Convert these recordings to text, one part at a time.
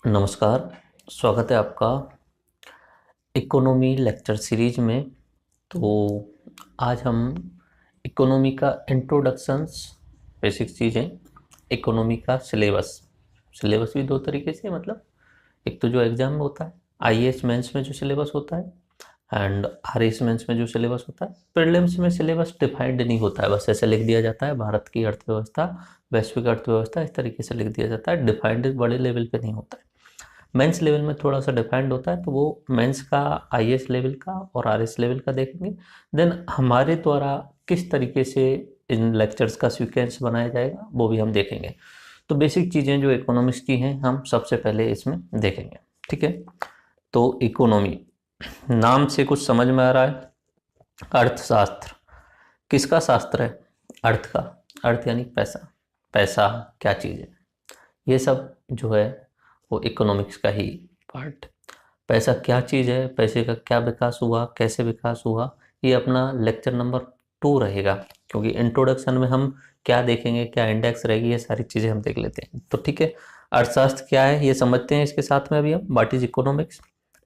नमस्कार। स्वागत है आपका इकोनॉमी लेक्चर सीरीज में। तो आज हम इकोनॉमी का इंट्रोडक्शंस, बेसिक चीज़ें, इकोनॉमी का सिलेबस। सिलेबस भी दो तरीके से, मतलब एक तो जो एग्ज़ाम में होता है, आईएएस मेंस में जो सिलेबस होता है, एंड आरएएस मेंस में जो सिलेबस होता है। प्रीलिम्स में सिलेबस डिफाइंड नहीं होता है, बस ऐसे लिख दिया जाता है भारत की अर्थव्यवस्था, वैश्विक अर्थव्यवस्था, इस तरीके से लिख दिया जाता है। डिफाइंड बड़े लेवल पे नहीं होता है। मेंस लेवल में थोड़ा सा डिफाइंड होता है, तो वो मेंस का, आईएएस लेवल का और आरएस लेवल का देखेंगे। देन हमारे द्वारा किस तरीके से इन लेक्चर्स का सीक्वेंस बनाया जाएगा वो भी हम देखेंगे। तो बेसिक चीज़ें जो इकोनॉमिक्स की हैं हम सबसे पहले इसमें देखेंगे, ठीक है। तो इकोनॉमी नाम से कुछ समझ में आ रहा है। अर्थशास्त्र किसका शास्त्र है? अर्थ का। अर्थ यानी पैसा। पैसा क्या चीज़ है, ये सब जो है वो इकोनॉमिक्स का ही पार्ट। पैसा क्या चीज़ है, पैसे का क्या विकास हुआ, कैसे विकास हुआ, ये अपना लेक्चर नंबर 2 रहेगा। क्योंकि इंट्रोडक्शन में हम क्या देखेंगे, क्या इंडेक्स रहेगी, ये सारी चीज़ें हम देख लेते हैं। तो ठीक है, अर्थशास्त्र क्या है ये समझते हैं इसके साथ में। अभी हम व्हाट इज इकोनॉमिक्स,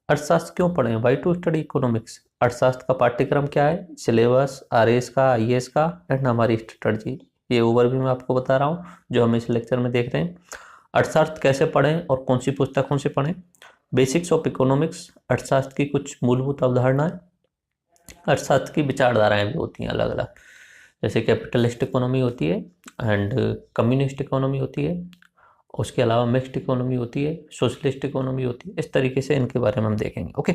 अर्थशास्त्र क्यों पढ़ें, वाई टू स्टडी इकोनॉमिक्स। अर्थशास्त्र का पाठ्यक्रम क्या है, सिलेबस, आरएस का, आईएएस का, एंड हमारी स्ट्रेटजी, ये ओवरव्यू मैं आपको बता रहा हूँ जो हम इस लेक्चर में देख रहे हैं। अर्थशास्त्र कैसे पढ़ें और कौन सी पुस्तकों से पढ़ें। बेसिक्स ऑफ इकोनॉमिक्स, अर्थशास्त्र की कुछ मूलभूत अवधारणाएं। अर्थशास्त्र की विचारधाराएं भी होती हैं अलग अलग, जैसे कैपिटलिस्ट इकोनॉमी होती है एंड कम्युनिस्ट इकोनॉमी होती है, उसके अलावा मिक्स्ड इकोनॉमी होती है, सोशलिस्ट इकोनॉमी होती है। इस तरीके से इनके बारे में हम देखेंगे। ओके,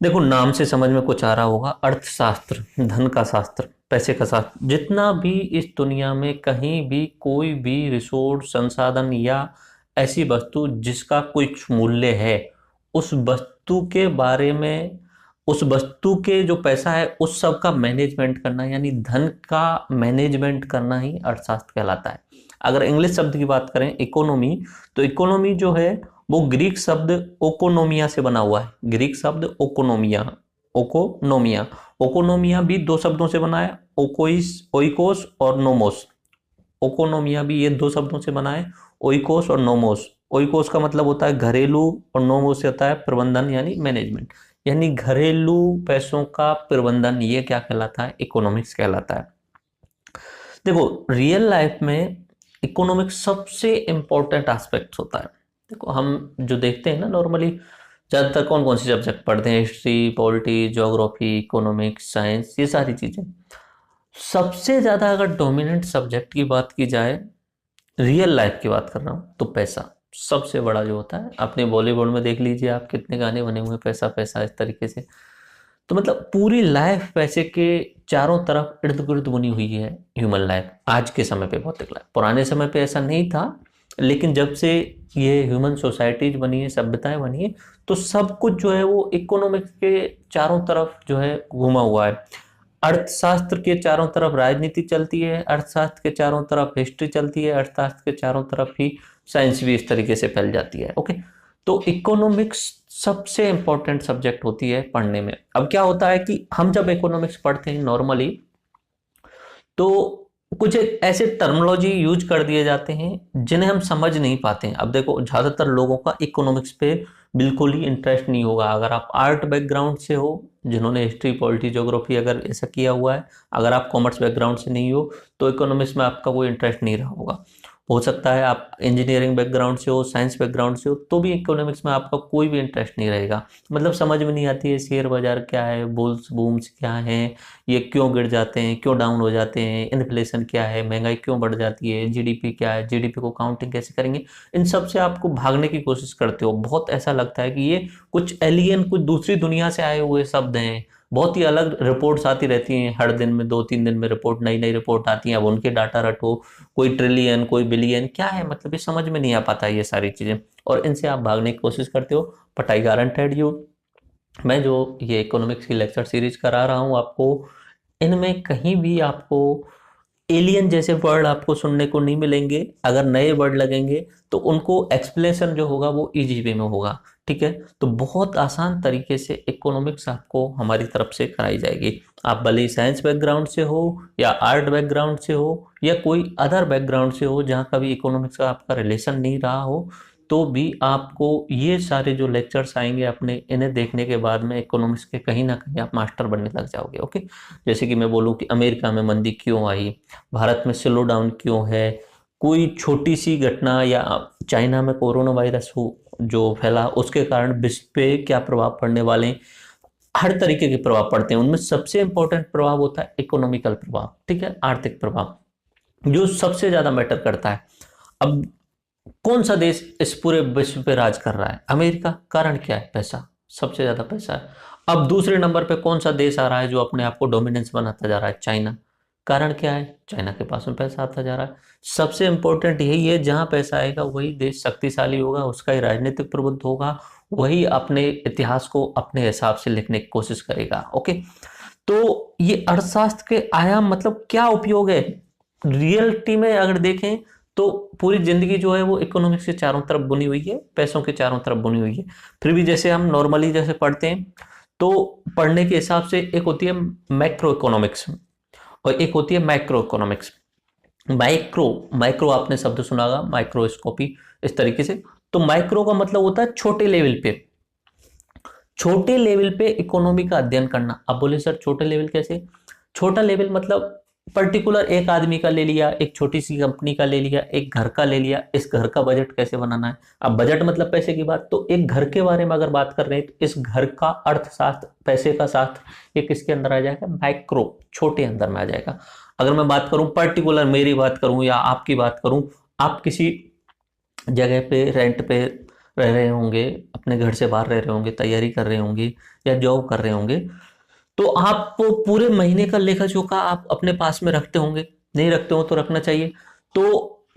देखो नाम से समझ में कुछ आ रहा होगा, अर्थशास्त्र, धन का शास्त्र, पैसे का शास्त्र। जितना भी इस दुनिया में कहीं भी कोई भी रिसोर्स, संसाधन या ऐसी वस्तु जिसका कुछ मूल्य है, उस वस्तु के बारे में, उस वस्तु के जो पैसा है उस सब का मैनेजमेंट करना, यानी धन का मैनेजमेंट करना ही अर्थशास्त्र कहलाता है। अगर इंग्लिश शब्द की बात करें इकोनॉमी, तो इकोनॉमी जो है वो ग्रीक शब्द ओकोनोमिया से बना हुआ है। ग्रीक शब्द ओकोनोमिया, ओकोनोमिया, ओकोनोमिया भी दो शब्दों से बना है, ओकोइस, ओइकोस और नोमोस। ओकोनोमिया भी ये दो शब्दों से बना है, ओइकोस और नोमोस। ओइकोस का मतलब होता है घरेलू और नोमोस से होता है प्रबंधन यानी मैनेजमेंट, यानी घरेलू पैसों का प्रबंधन। ये क्या कहलाता है? इकोनॉमिक्स कहलाता है। देखो रियल लाइफ में इकोनॉमिक्स सबसे इंपॉर्टेंट एस्पेक्ट होता है। देखो हम जो देखते हैं ना नॉर्मली, ज़्यादातर कौन कौन सी सब्जेक्ट पढ़ते हैं, history, polity, geography, economics, science, ये सारी चीज़ें। सबसे ज़्यादा अगर डोमिनेंट सब्जेक्ट की बात की जाए, रियल लाइफ की बात कर रहा हूँ, तो पैसा सबसे बड़ा जो होता है। अपने बॉलीवुड में देख लीजिए आप, कितने गाने बने हुए हैं पैसा पैसा, इस तरीके से। तो मतलब पूरी लाइफ पैसे के चारों तरफ इर्द गिर्द बनी हुई है ह्यूमन लाइफ। आज के समय पे भौतिक लाइफ, पुराने समय पे ऐसा नहीं था, लेकिन जब से ये ह्यूमन सोसाइटीज बनी है, सभ्यताएं बनी है, तो सब कुछ जो है वो इकोनॉमिक्स के चारों तरफ जो है घुमा हुआ है। अर्थशास्त्र के चारों तरफ राजनीति चलती है, अर्थशास्त्र के चारों तरफ हिस्ट्री चलती है, अर्थशास्त्र के चारों तरफ ही साइंस भी इस तरीके से फैल जाती है। ओके, तो इकोनॉमिक्स सबसे इंपॉर्टेंट सब्जेक्ट होती है पढ़ने में। अब क्या होता है कि हम जब इकोनॉमिक्स पढ़ते हैं नॉर्मली, तो कुछ ऐसे टर्मिनोलॉजी यूज कर दिए जाते हैं जिन्हें हम समझ नहीं पाते हैं। अब देखो ज्यादातर लोगों का इकोनॉमिक्स पे बिल्कुल ही इंटरेस्ट नहीं होगा। अगर आप आर्ट बैकग्राउंड से हो, जिन्होंने हिस्ट्री, पॉलिटी, ज्योग्राफी अगर ऐसा किया हुआ है, अगर आप कॉमर्स बैकग्राउंड से नहीं हो, तो इकोनॉमिक्स में आपका कोई इंटरेस्ट नहीं रहा होगा। हो सकता है आप इंजीनियरिंग बैकग्राउंड से हो, साइंस बैकग्राउंड से हो, तो भी इकोनॉमिक्स में आपका कोई भी इंटरेस्ट नहीं रहेगा। मतलब समझ में नहीं आती है शेयर बाजार क्या है, बुल्स बूम्स क्या है, ये क्यों गिर जाते हैं, क्यों डाउन हो जाते हैं, इन्फ्लेशन क्या है, महंगाई क्यों बढ़ जाती है, जीडीपी क्या है, जीडीपी को काउंटिंग कैसे करेंगे। इन सब से आपको भागने की कोशिश करते हो। बहुत ऐसा लगता है कि ये कुछ एलियन, कुछ दूसरी दुनिया से आए हुए शब्द हैं। बहुत ही अलग रिपोर्ट्स आती रहती हैं, हर दिन में 2-3 दिन में रिपोर्ट, नई नई रिपोर्ट आती हैं। अब उनके डाटा रटो, कोई ट्रिलियन, कोई बिलियन, क्या है मतलब, ये समझ में नहीं आ पाता ये सारी चीज़ें, और इनसे आप भागने की कोशिश करते हो। बट आई गारंटेड यू, मैं जो ये इकोनॉमिक्स की लेक्चर सीरीज करा रहा हूँ आपको, इनमें कहीं भी आपको एलियन जैसे वर्ड आपको सुनने को नहीं मिलेंगे। अगर नए वर्ड लगेंगे तो उनको एक्सप्लेनेशन जो होगा वो इजी वे में होगा, ठीक है। तो बहुत आसान तरीके से इकोनॉमिक्स आपको हमारी तरफ से कराई जाएगी। आप भले ही साइंस बैकग्राउंड से हो, या आर्ट बैकग्राउंड से हो, या कोई अदर बैकग्राउंड से हो जहाँ कभी इकोनॉमिक्स का आपका रिलेशन नहीं रहा हो, तो भी आपको ये सारे जो लेक्चर्स आएंगे अपने, इन्हें देखने के बाद में इकोनॉमिक्स के कहीं ना कहीं आप मास्टर बनने लग जाओगे। ओके, जैसे कि मैं बोलूँ कि अमेरिका में मंदी क्यों आई, भारत में स्लो डाउन क्यों है, कोई छोटी सी घटना, या चाइना में कोरोना वायरस जो फैला उसके कारण विश्व पे क्या प्रभाव पड़ने वाले हैं। हर तरीके के प्रभाव पड़ते हैं, उनमें सबसे इंपॉर्टेंट प्रभाव होता है इकोनॉमिकल प्रभाव, ठीक है, आर्थिक प्रभाव, जो सबसे ज्यादा मैटर करता है। अब कौन सा देश इस पूरे विश्व पे राज कर रहा है? अमेरिका। कारण क्या है? पैसा, सबसे ज्यादा पैसा है। अब दूसरे नंबर पे कौन सा देश आ रहा है जो अपने आप को डोमिनेंस बनाता जा रहा है? चाइना। कारण क्या है? चाइना के पास में पैसा आता जा रहा है। सबसे इंपॉर्टेंट यही है, जहां पैसा आएगा वही देश शक्तिशाली होगा, उसका ही राजनीतिक प्रभुत्व होगा, वही अपने इतिहास को अपने हिसाब से लिखने की कोशिश करेगा। ओके, तो ये अर्थशास्त्र के आयाम मतलब क्या उपयोग है रियलिटी में अगर देखें तो पूरी जिंदगी जो है वो इकोनॉमिक्स के चारों तरफ बुनी हुई है, पैसों के चारों तरफ बुनी हुई है। फिर भी जैसे हम नॉर्मली जैसे पढ़ते हैं तो पढ़ने के हिसाब से एक होती है मैक्रो इकोनॉमिक्स और एक होती है माइक्रो इकोनॉमिक्स। माइक्रो, माइक्रो आपने शब्द सुना होगा, माइक्रोस्कोपी, इस तरीके से। तो माइक्रो का मतलब होता है छोटे लेवल पे, छोटे लेवल पे इकोनॉमी का अध्ययन करना। अब बोले सर छोटे लेवल कैसे? छोटा लेवल मतलब पर्टिकुलर एक आदमी का ले लिया, एक छोटी सी कंपनी का ले लिया, एक घर का ले लिया, इस घर का बजट कैसे बनाना है। अब बजट मतलब पैसे की बात, तो एक घर के बारे में अगर बात कर रहे हैं तो इस घर का अर्थशास्त्र, पैसे का शास्त्र, ये किसके अंदर आ जाएगा? माइक्रो, छोटे अंदर में आ जाएगा। अगर मैं बात करूं पर्टिकुलर, मेरी बात करूं या आपकी बात करूं, आप किसी जगह पे रेंट पे रह रहे होंगे, अपने घर से बाहर रह रहे होंगे, तैयारी कर रहे होंगे या जॉब कर रहे होंगे, तो आप वो पूरे महीने का लेखा जोखा आप अपने पास में रखते होंगे, नहीं रखते हो तो रखना चाहिए। तो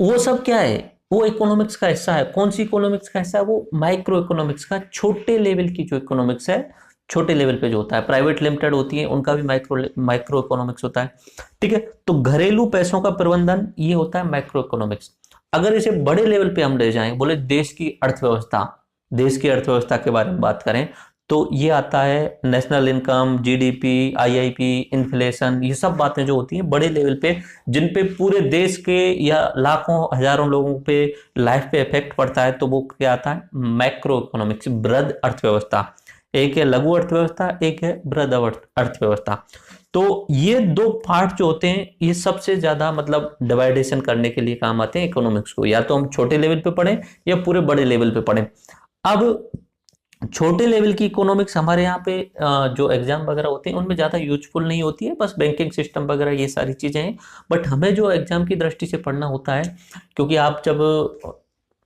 वो सब क्या है? वो इकोनॉमिक्स का हिस्सा है। कौन सी इकोनॉमिक्स का हिस्सा है? वो माइक्रो इकोनॉमिक्स का, छोटे लेवल की जो इकोनॉमिक्स है, छोटे लेवल पे जो होता है। प्राइवेट लिमिटेड होती है, उनका भी माइक्रो इकोनॉमिक्स होता है, ठीक है। तो घरेलू पैसों का प्रबंधन, ये होता है माइक्रो इकोनॉमिक्स। अगर इसे बड़े लेवल पे हम ले जाएं, बोले देश की अर्थव्यवस्था, देश की अर्थव्यवस्था के बारे में बात करें, तो ये आता है national income, GDP, IIP, inflation, ये सब बातें जो होती हैं बड़े लेवल पे, जिन पे पूरे देश के या लाखों हजारों लोगों पे लाइफ पे इफेक्ट पड़ता है, तो वो क्या आता है? मैक्रो इकोनॉमिक्स, बृहद अर्थव्यवस्था। एक है लघु अर्थव्यवस्था, एक है बृहद अर्थव्यवस्था। तो ये दो पार्ट जो होते हैं, ये सबसे ज्यादा मतलब डिवाइडेशन करने के लिए काम आते हैं इकोनॉमिक्स को। या तो हम छोटे लेवल पे पढ़ें या पूरे बड़े लेवल पे पढ़ें। अब छोटे लेवल की इकोनॉमिक्स हमारे यहाँ पे जो एग्जाम वगैरह होते हैं उनमें ज़्यादा यूजफुल नहीं होती है, बस बैंकिंग सिस्टम वगैरह ये सारी चीज़ें हैं। बट हमें जो एग्जाम की दृष्टि से पढ़ना होता है, क्योंकि आप जब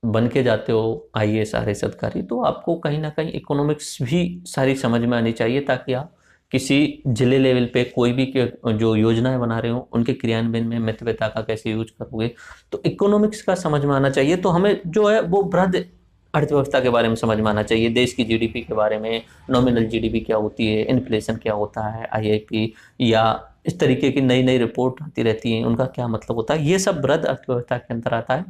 बन के जाते हो आईएएस आरएएस अधिकारी, तो आपको कहीं ना कहीं इकोनॉमिक्स भी सारी समझ में आनी चाहिए, ताकि आप किसी जिले लेवल पे कोई भी जो योजनाएं बना रहे हो उनके क्रियान्वयन में मितव्ययता का कैसे यूज करोगे, तो इकोनॉमिक्स का समझ में आना चाहिए। तो हमें जो है वो बृहद अर्थव्यवस्था के बारे में समझ में आना चाहिए, देश की जीडीपी के बारे में, नॉमिनल जीडीपी क्या होती है, इन्फ्लेशन क्या होता है, आईआईपी या इस तरीके की नई नई रिपोर्ट आती रहती हैं, उनका क्या मतलब होता है, ये सब बृहद अर्थव्यवस्था के अंदर आता है,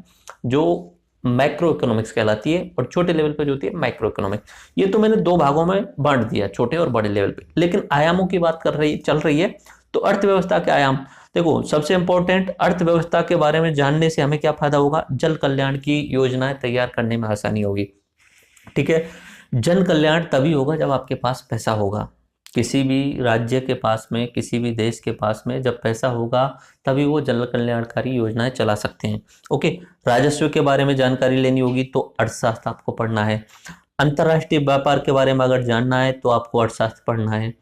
जो मैक्रो इकोनॉमिक्स कहलाती है। और छोटे लेवल पे जो होती है माइक्रो इकोनॉमिक्स। ये तो मैंने दो भागों में बांट दिया, छोटे और बड़े लेवल पे। लेकिन आयामों की बात चल रही है, तो अर्थव्यवस्था के आयाम देखो, सबसे इंपॉर्टेंट, अर्थव्यवस्था के बारे में जानने से हमें क्या फायदा होगा? जन कल्याण की योजनाएं तैयार करने में आसानी होगी, ठीक है। जन कल्याण तभी होगा जब आपके पास पैसा होगा। किसी भी राज्य के पास में, किसी भी देश के पास में जब पैसा होगा, तभी वो जन कल्याणकारी योजनाएं चला सकते हैं। ओके, राजस्व के बारे में जानकारी लेनी होगी तो अर्थशास्त्र आपको पढ़ना है। अंतरराष्ट्रीय व्यापार के बारे में अगर जानना है तो आपको अर्थशास्त्र पढ़ना है।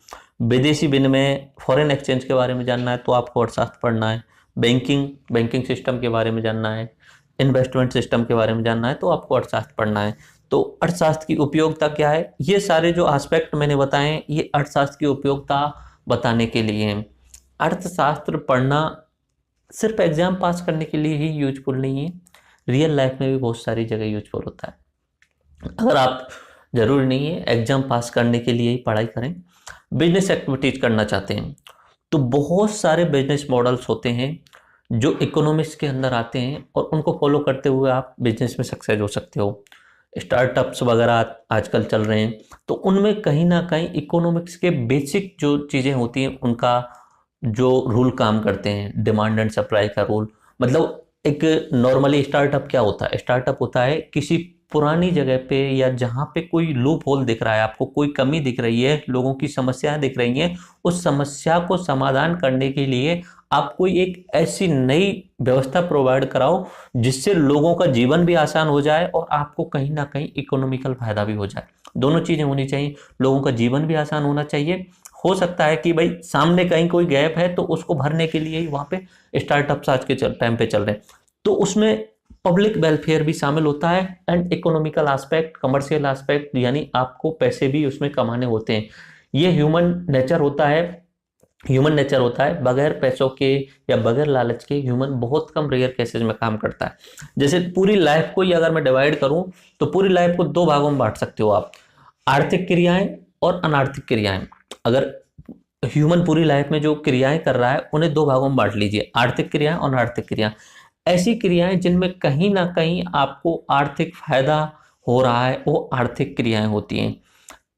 विदेशी विनिमय, फॉरेन एक्सचेंज के बारे में जानना है तो आपको अर्थशास्त्र पढ़ना है। बैंकिंग सिस्टम के बारे में जानना है, इन्वेस्टमेंट सिस्टम के बारे में जानना है तो आपको अर्थशास्त्र पढ़ना है। तो अर्थशास्त्र की उपयोगिता क्या है? ये सारे जो एस्पेक्ट मैंने बताए हैं, ये अर्थशास्त्र की उपयोगिता बताने के लिए हैं। अर्थशास्त्र पढ़ना सिर्फ एग्जाम पास करने के लिए ही यूजफुल नहीं है, रियल लाइफ में भी बहुत सारी जगह यूजफुल होता है। अगर आप, जरूरी नहीं है एग्जाम पास करने के लिए ही पढ़ाई करें, बिजनेस एक्टिविटीज करना चाहते हैं तो बहुत सारे बिजनेस मॉडल्स होते हैं जो इकोनॉमिक्स के अंदर आते हैं, और उनको फॉलो करते हुए आप बिजनेस में सक्सेस हो सकते हो। स्टार्टअप्स वगैरह आजकल चल रहे हैं, तो उनमें कहीं ना कहीं इकोनॉमिक्स के बेसिक जो चीज़ें होती हैं, उनका जो रूल काम करते हैं, डिमांड एंड सप्लाई का रूल। मतलब एक नॉर्मली स्टार्टअप क्या होता है? स्टार्टअप होता है किसी पुरानी जगह पे या जहाँ पे कोई लूप होल दिख रहा है, आपको कोई कमी दिख रही है, लोगों की समस्याएं दिख रही हैं, उस समस्या को समाधान करने के लिए आप कोई एक ऐसी नई व्यवस्था प्रोवाइड कराओ जिससे लोगों का जीवन भी आसान हो जाए और आपको कहीं ना कहीं इकोनॉमिकल फायदा भी हो जाए। दोनों चीजें होनी चाहिए, लोगों का जीवन भी आसान होना चाहिए। हो सकता है कि भाई सामने कहीं कोई गैप है तो उसको भरने के लिए ही वहां पे स्टार्टअप्स आज के टाइम पे चल रहे हैं, तो उसमें पब्लिक वेलफेयर भी शामिल होता है and economical aspect, commercial aspect, यानी आपको पैसे भी उसमें कमाने होते हैं। ये ह्यूमन नेचर होता है, बगैर पैसों के या बगैर लालच के ह्यूमन बहुत कम रेयर केसेस में काम करता है। जैसे पूरी लाइफ को ही अगर मैं डिवाइड करूं तो पूरी लाइफ को दो भागों में बांट सकते हो आप, आर्थिक क्रियाएं और अनार्थिक क्रियाएं। अगर ह्यूमन पूरी लाइफ में जो क्रियाएं कर रहा है उन्हें दो भागों में बांट लीजिए, आर्थिक क्रियाएं और अनार्थिक क्रियाएं। ऐसी क्रियाएं जिनमें कहीं ना कहीं आपको आर्थिक फायदा हो रहा है वो आर्थिक क्रियाएं होती हैं।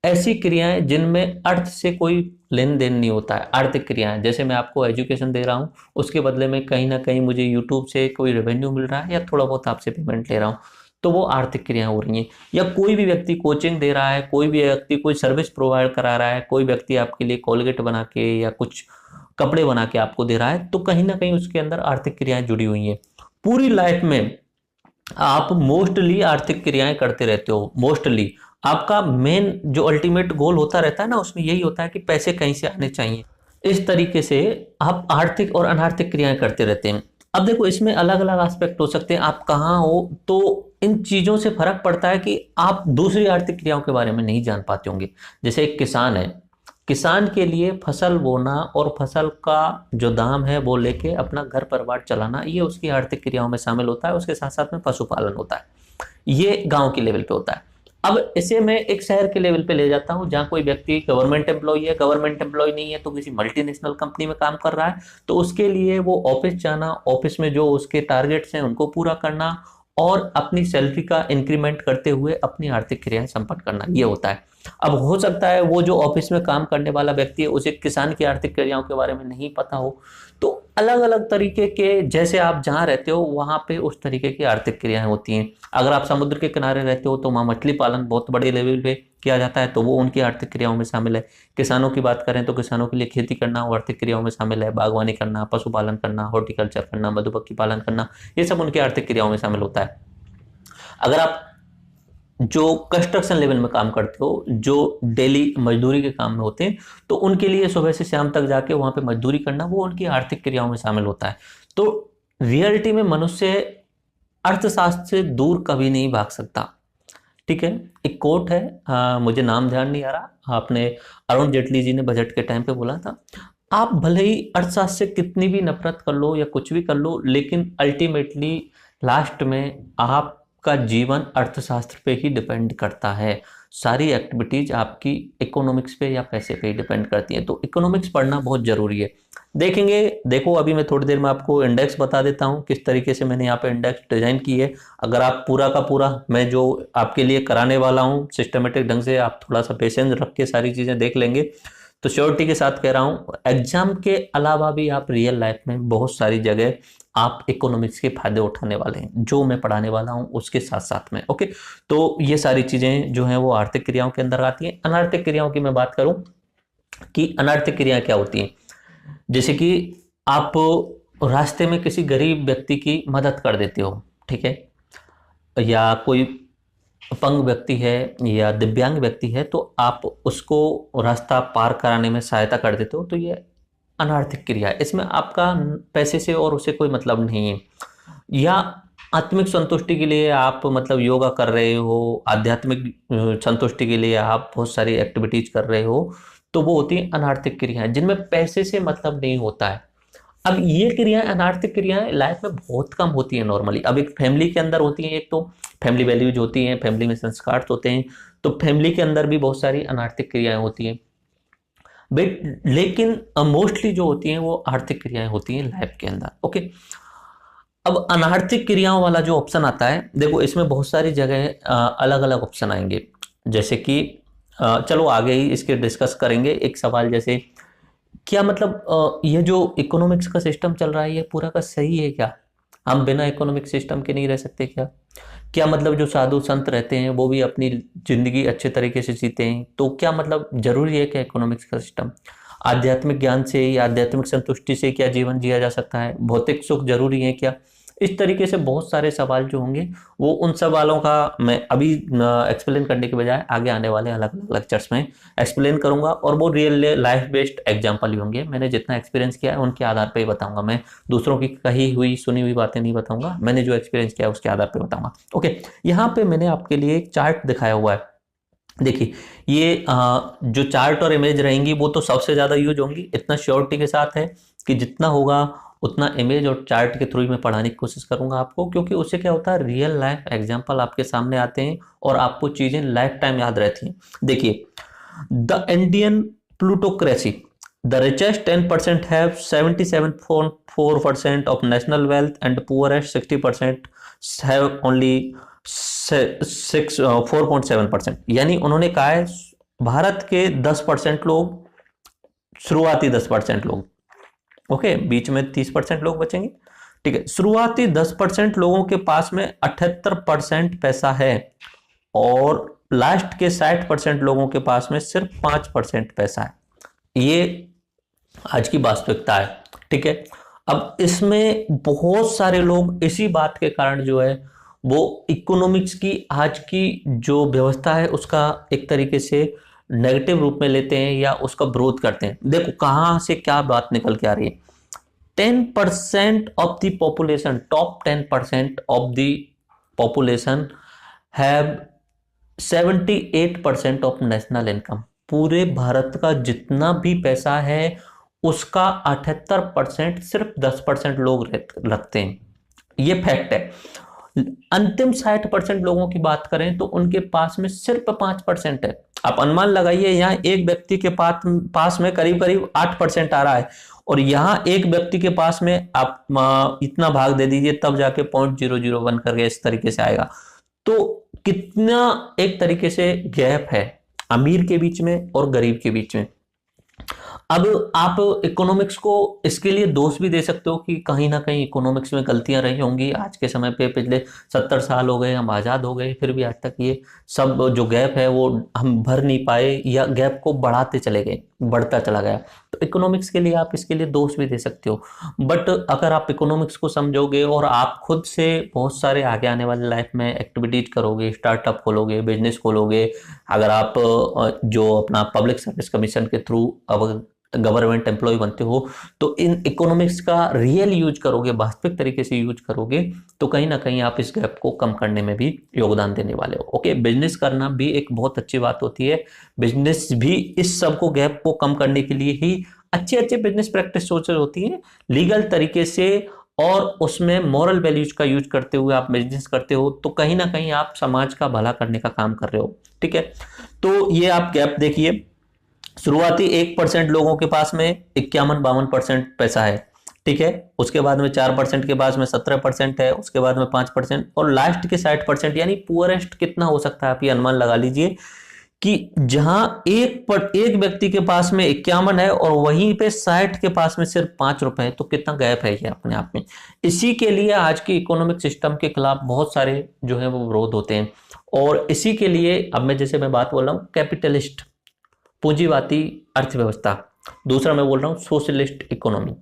ऐसी क्रियाएं जिनमें अर्थ से कोई लेन देन नहीं होता है, आर्थिक क्रियाएं, जैसे मैं आपको एजुकेशन दे रहा हूं, उसके बदले में कहीं ना कहीं मुझे यूट्यूब से कोई रेवेन्यू मिल रहा है या थोड़ा बहुत आपसे पेमेंट ले रहा हूं, तो वो आर्थिक क्रियाएं हो रही हैं। या कोई भी व्यक्ति कोचिंग दे रहा है, कोई भी व्यक्ति कोई सर्विस प्रोवाइड करा रहा है, कोई व्यक्ति आपके लिए कोलगेट बना के या कुछ कपड़े बना के आपको दे रहा है, तो कहीं ना कहीं उसके अंदर आर्थिक क्रियाएं जुड़ी हुई हैं। पूरी लाइफ में आप मोस्टली आर्थिक क्रियाएं करते रहते हो, मोस्टली आपका मेन जो अल्टीमेट गोल होता रहता है ना, उसमें यही होता है कि पैसे कहीं से आने चाहिए। इस तरीके से आप आर्थिक और अनार्थिक क्रियाएं करते रहते हैं। अब देखो इसमें अलग अलग एस्पेक्ट हो सकते हैं, आप कहाँ हो, तो इन चीजों से फर्क पड़ता है कि आप दूसरी आर्थिक क्रियाओं के बारे में नहीं जान पाते होंगे। जैसे एक किसान है, किसान के लिए फसल बोना और फसल का जो दाम है वो लेके अपना घर परिवार चलाना, ये उसकी आर्थिक क्रियाओं में शामिल होता है। उसके साथ साथ में पशुपालन होता है, ये गांव के लेवल पे होता है। अब इसे मैं एक शहर के लेवल पे ले जाता हूँ जहाँ कोई व्यक्ति गवर्नमेंट एम्प्लॉय है, गवर्नमेंट एम्प्लॉय नहीं है तो किसी मल्टीनेशनल कंपनी में काम कर रहा है, तो उसके लिए वो ऑफिस जाना, ऑफिस में जो उसके टारगेट्स हैं उनको पूरा करना और अपनी सैलरी का इंक्रीमेंट करते हुए अपनी आर्थिक क्रियाएं संपन्न करना, ये होता है। अब हो सकता है वो जो ऑफिस में काम करने वाला व्यक्ति है उसे किसान की आर्थिक क्रियाओं के बारे में नहीं पता हो, तो अलग अलग तरीके के, जैसे आप जहाँ रहते हो वहां पे उस तरीके की आर्थिक क्रियाएं होती हैं। अगर आप समुद्र के किनारे रहते हो तो वहाँ मछली पालन बहुत बड़े लेवल पे किया जाता है, तो वो उनकी आर्थिक क्रियाओं में शामिल है। किसानों की बात करें तो किसानों के लिए खेती करना वो आर्थिक क्रियाओं में शामिल है, बागवानी करना, पशुपालन करना, हॉर्टिकल्चर करना, मधुमक्खी पालन करना, ये सब उनकी आर्थिक क्रियाओं में शामिल होता है। अगर आप जो कंस्ट्रक्शन लेवल में काम करते हो, जो डेली मजदूरी के काम में होते हैं, तो उनके लिए सुबह से शाम तक जाके वहां पे मजदूरी करना वो उनकी आर्थिक क्रियाओं में शामिल होता है। तो रियलिटी में मनुष्य अर्थशास्त्र से दूर कभी नहीं भाग सकता। ठीक है, एक कोट है, मुझे नाम ध्यान नहीं आ रहा, आपने अरुण जेटली जी ने बजट के टाइम पे बोला था, आप भले ही अर्थशास्त्र से कितनी भी नफरत कर लो या कुछ भी कर लो, लेकिन अल्टीमेटली लास्ट में आपका जीवन अर्थशास्त्र पे ही डिपेंड करता है। सारी एक्टिविटीज आपकी इकोनॉमिक्स पे या पैसे पे ही डिपेंड करती हैं, तो इकोनॉमिक्स पढ़ना बहुत जरूरी है। देखेंगे, देखो अभी मैं थोड़ी देर में आपको इंडेक्स बता देता हूँ किस तरीके से मैंने यहाँ पे इंडेक्स डिजाइन की है। अगर आप पूरा का पूरा मैं जो आपके लिए कराने वाला हूँ सिस्टमेटिक ढंग से आप थोड़ा सा पेशेंस रख के सारी चीजें देख लेंगे, तो श्योरिटी के साथ कह रहा हूँ एग्जाम के अलावा भी आप रियल लाइफ में बहुत सारी जगह आप इकोनॉमिक्स के फायदे उठाने वाले हैं, जो मैं पढ़ाने वाला हूँ उसके साथ साथ में। ओके, तो ये सारी चीजें जो हैं वो आर्थिक क्रियाओं के अंदर आती हैं। अनार्थिक क्रियाओं की मैं बात करूं कि अनार्थिक क्रियाएं क्या होती हैं, जैसे कि आप रास्ते में किसी गरीब व्यक्ति की मदद कर देते हो, ठीक है, या कोई अपंग व्यक्ति है या दिव्यांग व्यक्ति है तो आप उसको रास्ता पार कराने में सहायता कर देते हो, तो ये अनार्थिक क्रिया है। इसमें आपका पैसे से और उसे कोई मतलब नहीं है। या आत्मिक संतुष्टि के लिए आप मतलब योगा कर रहे हो, आध्यात्मिक संतुष्टि के लिए आप बहुत सारी एक्टिविटीज कर रहे हो, तो वो होती है अनार्थिक क्रियाएं जिनमें पैसे से मतलब नहीं होता है। अब ये क्रियाएं, अनार्थिक क्रियाएं लाइफ में बहुत कम होती है नॉर्मली। अब एक फैमिली के अंदर होती है, एक तो फैमिली वैल्यूज होती हैं, फैमिली में संस्कार होते हैं, तो फैमिली के अंदर भी बहुत सारी अनार्थिक क्रियाएं होती हैं, बट लेकिन मोस्टली जो होती हैं वो आर्थिक क्रियाएं होती हैं लाइफ के अंदर। ओके, अब अनार्थिक क्रियाओं वाला जो ऑप्शन आता है, देखो इसमें बहुत सारी जगह अलग अलग ऑप्शन आएंगे, जैसे कि चलो आगे ही इसके डिस्कस करेंगे। एक सवाल जैसे क्या मतलब ये जो इकोनॉमिक्स का सिस्टम चल रहा है ये पूरा का सही है क्या, हम बिना इकोनॉमिक सिस्टम के नहीं रह सकते क्या, क्या मतलब जो साधु संत रहते हैं वो भी अपनी जिंदगी अच्छे तरीके से जीते हैं? तो क्या मतलब जरूरी है क्या इकोनॉमिक्स का सिस्टम? आध्यात्मिक ज्ञान से या आध्यात्मिक संतुष्टि से क्या जीवन जिया जा सकता है? भौतिक सुख जरूरी है क्या? इस तरीके से बहुत सारे सवाल जो होंगे, वो उन सवालों का मैं अभी एक्सप्लेन करने के बजाय आगे आने वाले अलग अलग लेक्चर्स में एक्सप्लेन करूंगा, और वो रियल लाइफ बेस्ड एग्जांपल ही होंगे। मैंने जितना एक्सपीरियंस किया है उनके आधार पर ही बताऊंगा मैं, दूसरों की कही हुई सुनी हुई बातें नहीं बताऊंगा, मैंने जो एक्सपीरियंस किया है उसके आधार पर बताऊंगा। ओके, यहाँ पे मैंने आपके लिए एक चार्ट दिखाया हुआ है। देखिए, ये जो चार्ट और इमेज रहेंगी वो तो सबसे ज़्यादा यूज होंगी, इतना श्योरिटी के साथ है कि जितना होगा उतना इमेज और चार्ट के थ्रू ही मैं पढ़ाने की कोशिश करूंगा आपको, क्योंकि उससे क्या होता है, रियल लाइफ एग्जांपल आपके सामने आते हैं और आपको चीज़ें लाइफ टाइम याद रहती हैं। देखिए, the Indian plutocracy, the richest 10% have 77.4% of national wealth and poorest 60% have only 4.7%। यानी उन्होंने कहा है भारत के 10% लोग, शुरुआती 10% लोग, ओके, बीच में 30% लोग बचेंगे, ठीक है, शुरुआती 10% लोगों के पास में 78% पैसा है और लास्ट के 60% लोगों के पास में सिर्फ 5% पैसा है। ये आज की वास्तविकता है, ठीक है। अब इसमें बहुत सारे लोग इसी बात के कारण जो है वो इकोनॉमिक्स की आज की जो व्यवस्था है उसका एक तरीके से नेगेटिव रूप में लेते हैं या उसका विरोध करते हैं। देखो कहां से क्या बात निकल के आ रही है। 10% of the population, top 10% of the population have 78% of national income. पूरे भारत का जितना भी पैसा है उसका 78% सिर्फ 10% लोग रखते हैं, ये फैक्ट है। अंतिम 60% लोगों की बात करें तो उनके पास में सिर्फ 5% है। आप अनुमान लगाइए, यहाँ एक व्यक्ति के पास में करीब करीब 8% आ रहा है, और यहाँ एक व्यक्ति के पास में आप इतना भाग दे दीजिए तब जाके 0.001 करके इस तरीके से आएगा। तो कितना एक तरीके से गैप है अमीर के बीच में और गरीब के बीच में। अब आप इकोनॉमिक्स को इसके लिए दोष भी दे सकते हो कि कहीं ना कहीं इकोनॉमिक्स में गलतियां रही होंगी आज के समय पे। पिछले 70 साल हो गए, हम आज़ाद हो गए, फिर भी आज तक ये सब जो गैप है वो हम भर नहीं पाए या गैप को बढ़ाते चले गए, बढ़ता चला गया। तो इकोनॉमिक्स के लिए आप इसके लिए दोष भी दे सकते हो, बट अगर आप इकोनॉमिक्स को समझोगे और आप खुद से बहुत सारे आगे आने वाले लाइफ में एक्टिविटीज करोगे, स्टार्टअप खोलोगे, बिजनेस खोलोगे, अगर आप जो अपना पब्लिक सर्विस कमीशन के थ्रू अब गवर्नमेंट एम्प्लॉय बनते हो, तो इन इकोनॉमिक्स का रियल यूज करोगे, वास्तविक तरीके से यूज करोगे, तो कहीं ना कहीं आप इस गैप को कम करने में भी योगदान देने वाले हो। ओके, बिजनेस करना भी एक बहुत अच्छी बात होती है। बिजनेस भी इस सब को गैप को कम करने के लिए ही अच्छे अच्छे बिजनेस प्रैक्टिस सोचेस होती है, लीगल तरीके से, और उसमें मॉरल वैल्यूज का यूज करते हुए आप बिजनेस करते हो, तो कहीं ना कहीं आप समाज का भला करने का काम कर रहे हो, ठीक है। तो ये आप गैप देखिए, शुरुआती 1% लोगों के पास में 51-52% पैसा है, ठीक है, उसके बाद में 4% के पास में 17% है, उसके बाद में 5%, और लास्ट के 60% यानी पुअरेस्ट कितना हो सकता है आप ये अनुमान लगा लीजिए कि जहां एक व्यक्ति के पास में 51 है और वहीं पे 60 के पास में सिर्फ 5 रुपए है, तो कितना गैप है ये अपने आप में। इसी के लिए आज के इकोनॉमिक सिस्टम के खिलाफ बहुत सारे जो है वो विरोध होते हैं, और इसी के लिए अब मैं जैसे मैं बात बोल रहा हूँ कैपिटलिस्ट पूंजीवादी अर्थव्यवस्था, दूसरा मैं बोल रहा हूं सोशलिस्ट इकोनॉमी,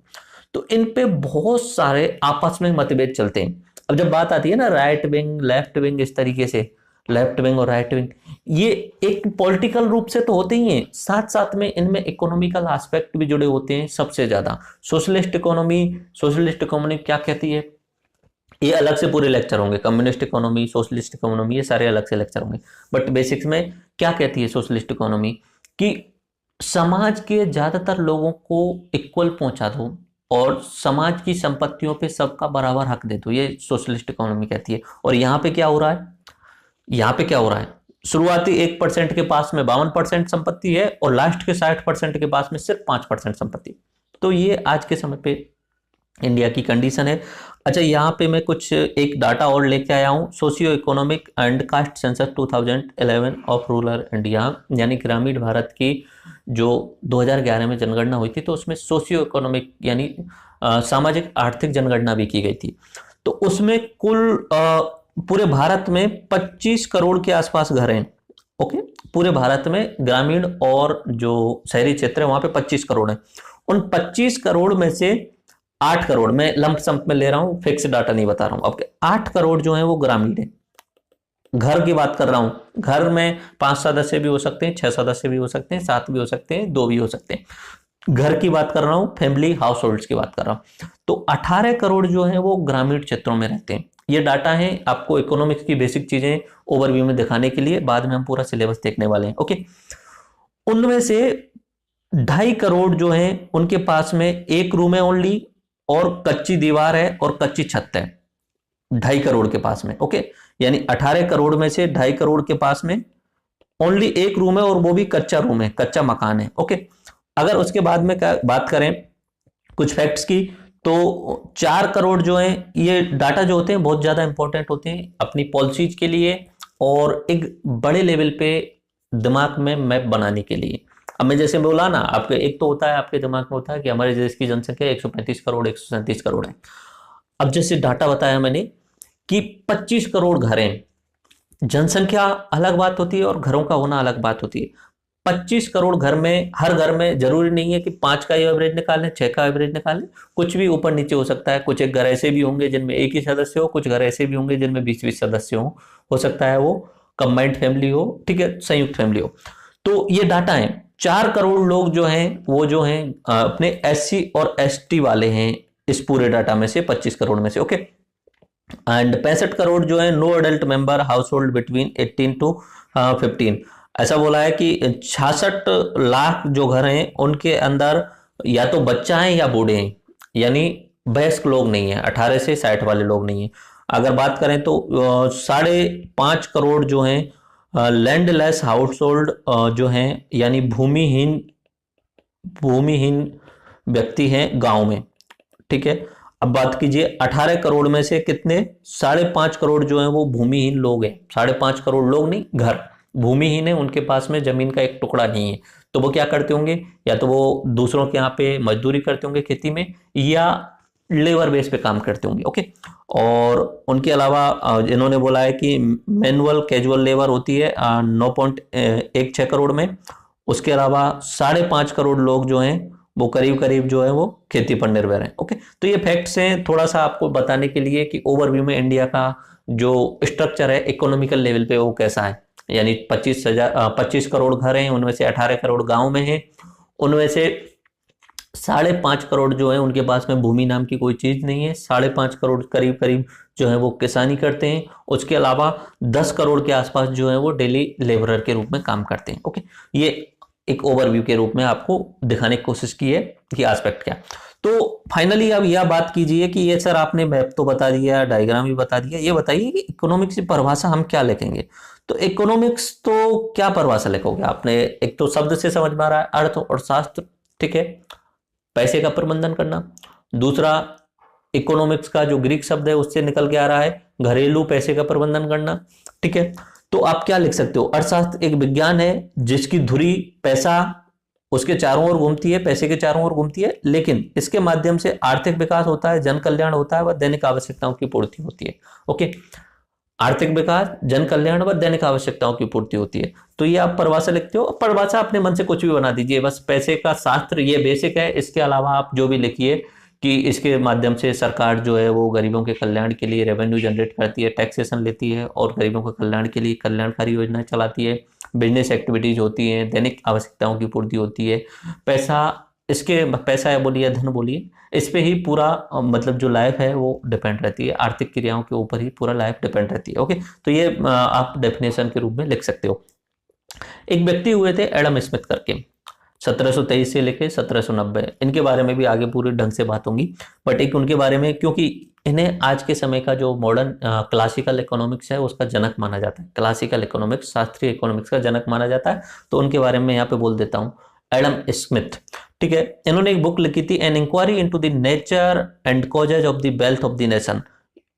तो इन पे बहुत सारे आपस में मतभेद चलते हैं। अब जब बात आती है ना राइट विंग लेफ्ट विंग, इस तरीके से लेफ्ट विंग और राइट विंग, ये एक पॉलिटिकल रूप से तो होते ही हैं, साथ साथ में इनमें इकोनॉमिकल एस्पेक्ट भी जुड़े होते हैं सबसे ज्यादा। सोशलिस्ट इकोनॉमी क्या कहती है, ये अलग से पूरे लेक्चर होंगे। कम्युनिस्ट इकोनॉमी, सोशलिस्ट इकोनॉमी, ये सारे अलग से लेक्चर होंगे, बट बेसिक्स में क्या कहती है सोशलिस्ट इकोनॉमी कि समाज के ज्यादातर लोगों को इक्वल पहुंचा दो और समाज की संपत्तियों पे सबका बराबर हक दे दो, ये सोशलिस्ट इकोनॉमी कहती है। और यहाँ पे क्या हो रहा है, यहाँ पे क्या हो रहा है, शुरुआती 1% के पास में 52% संपत्ति है और लास्ट के 60% के पास में सिर्फ 5% संपत्ति। तो ये आज के समय पे इंडिया की कंडीशन है। अच्छा, यहाँ पे मैं कुछ एक डाटा और लेके आया हूँ, socio economic and caste census 2011 of rural India, यानी ग्रामीण भारत की जो 2011 में जनगणना हुई थी, तो उसमें सोशियो इकोनॉमिक यानी सामाजिक आर्थिक जनगणना भी की गई थी। तो उसमें कुल पूरे भारत में 25 करोड़ के आसपास घर हैं। ओके, पूरे भारत में ग्रामीण और जो शहरी क्षेत्र है वहां पे 25 करोड़ है। उन 25 करोड़ में से 8 करोड़, मैं लंप सम में ले रहा हूं, फिक्स डाटा नहीं बता रहा हूं आपके, 8 करोड़ जो है वो ग्रामीण है। घर की बात कर रहा हूं, घर में 5 सदस्य भी हो सकते हैं, 6 सदस्य भी हो सकते हैं, 7 भी हो सकते हैं, 2 भी हो सकते हैं। घर की बात कर रहा हूं, फैमिली हाउस होल्ड की बात कर रहा हूं। तो 18 करोड़ जो है वो ग्रामीण क्षेत्रों में रहते हैं। ये डाटा है आपको इकोनॉमिक्स की बेसिक चीजें ओवरव्यू में दिखाने के लिए, बाद में हम पूरा सिलेबस देखने वाले हैं। ओके, उनमें से 2.5 करोड़ जो है उनके पास में एक रूम है ओनली, और कच्ची दीवार है और कच्ची छत है। 2.5 करोड़ के पास में। ओके, यानी 18 करोड़ में से 2.5 करोड़ के पास में ओनली एक रूम है, और वो भी कच्चा रूम है, कच्चा मकान है। ओके, अगर उसके बाद में बात करें कुछ फैक्ट्स की, तो 4 करोड़ जो है, ये डाटा जो होते हैं बहुत ज्यादा इंपॉर्टेंट होते हैं अपनी पॉलिसीज के लिए और एक बड़े लेवल पे दिमाग में मैप बनाने के लिए। अब मैं जैसे बोला ना, आपके एक तो होता है, आपके दिमाग में होता है कि हमारे देश की जनसंख्या 135 करोड़ 137 करोड़ है। अब जैसे डाटा बताया मैंने कि 25 करोड़ घर हैं। जनसंख्या अलग बात होती है और घरों का होना अलग बात होती है। 25 करोड़ घर में, हर घर में जरूरी नहीं है कि 5 का एवरेज निकालें, 6 का एवरेज निकालें, कुछ भी ऊपर नीचे हो सकता है। कुछ एक घर ऐसे भी होंगे जिनमें एक ही सदस्य हो, कुछ घर ऐसे भी होंगे जिनमें 20-20 सदस्य हो सकता है वो कंबाइंड फैमिली हो, ठीक है, संयुक्त फैमिली हो। तो ये डाटा है। 4 करोड़ लोग जो हैं वो जो हैं अपने SC और ST वाले हैं इस पूरे डाटा में से, 25 करोड़ में से। ओके, एंड 65 करोड़ जो है no adult member household between 18 to 15। ऐसा बोला है कि 66 लाख जो घर हैं उनके अंदर या तो बच्चा है या बूढ़े हैं, यानी वयस्क लोग नहीं है, 18 से 60 वाले लोग नहीं है। अगर बात करें तो 5.5 करोड़ जो हैं लैंडलेस हाउस होल्ड जो हैं, यानी भूमिहीन व्यक्ति हैं गांव में, ठीक है। अब बात कीजिए 18 करोड़ में से कितने, 5.5 करोड़ जो है वो भूमिहीन लोग हैं। 5.5 करोड़ लोग नहीं, घर भूमिहीन है, उनके पास में जमीन का एक टुकड़ा नहीं है। तो वो क्या करते होंगे, या तो वो दूसरों के यहाँ पे मजदूरी करते होंगे खेती में, या लेबर बेस पे काम करते होंगे। ओके, और उनके अलावा इन्होंने बोला है कि मैनुअल कैजुअल लेबर होती है 9.16 करोड़ में। उसके अलावा 5.5 करोड़ लोग जो हैं वो करीब करीब जो है वो खेती पर निर्भर है। ओके, तो ये फैक्ट्स हैं थोड़ा सा आपको बताने के लिए कि ओवरव्यू में इंडिया का जो स्ट्रक्चर है इकोनॉमिकल लेवल पे वो कैसा है। यानी 25 करोड़ घर हैं, उनमें से 18 करोड़ गांव में हैं, उनमें से 5.5 करोड़ जो है उनके पास में भूमि नाम की कोई चीज नहीं है। 5.5 करोड़ करीब करीब जो है वो किसानी करते हैं। उसके अलावा 10 करोड़ के आसपास जो है वो डेली लेबरर के रूप में काम करते हैं। ओके, ये एक ओवरव्यू के रूप में आपको दिखाने की कोशिश की है कि एस्पेक्ट क्या। तो फाइनली अब यह बात कीजिए कि ये सर आपने मैप तो बता दिया, डायग्राम भी बता दिया, ये बताइए कि इकोनॉमिक्स की परिभाषा हम क्या लिखेंगे। तो इकोनॉमिक्स तो क्या परिभाषा लिखोगे आपने, एक तो शब्द से समझ में आ रहा है, अर्थ और शास्त्र, ठीक है, पैसे का प्रबंधन करना। दूसरा, इकोनॉमिक्स का जो ग्रीक शब्द है उससे निकल के आ रहा है घरेलू पैसे का प्रबंधन करना, ठीक है। तो आप क्या लिख सकते हो, अर्थशास्त्र एक विज्ञान है जिसकी धुरी पैसा उसके चारों ओर घूमती है, पैसे के चारों ओर घूमती है, लेकिन इसके माध्यम से आर्थिक विकास होता है, जन कल्याण होता है व दैनिक आवश्यकताओं की पूर्ति होती है। ओके, आर्थिक विकास, जन कल्याण व दैनिक आवश्यकताओं की पूर्ति होती है। तो ये आप परिभाषा लिखते हो, परिभाषा अपने मन से कुछ भी बना दीजिए, बस पैसे का शास्त्र ये बेसिक है। इसके अलावा आप जो भी लिखिए कि इसके माध्यम से सरकार जो है वो गरीबों के कल्याण के लिए रेवेन्यू जनरेट करती है, टैक्सेशन लेती है और गरीबों के कल्याण के लिए कल्याणकारी योजनाएं चलाती है, बिजनेस एक्टिविटीज होती हैं, दैनिक आवश्यकताओं की पूर्ति होती है। पैसा, इसके पैसा या बोलिए धन बोलिए, इस पे ही पूरा मतलब जो लाइफ है वो डिपेंड रहती है, आर्थिक क्रियाओं के ऊपर ही पूरा लाइफ डिपेंड रहती है। ओके, तो ये आप डेफिनेशन के रूप में लिख सकते हो। एक व्यक्ति हुए थे एडम स्मिथ करके, 1723 से लेके 1790, इनके बारे में भी आगे पूरी ढंग से बात होंगी। बट एक उनके बारे में, क्योंकि इन्हें आज के समय का जो मॉडर्न क्लासिकल इकोनॉमिक्स है उसका जनक माना जाता है, क्लासिकल इकोनॉमिक्स, शास्त्रीय इकोनॉमिक्स का जनक माना जाता है, तो उनके बारे में यहाँ पे बोल देता हूँ, एडम स्मिथ, ठीक है। इन्होंने एक बुक लिखी थी, an inquiry into the nature and causes of the wealth of the nation,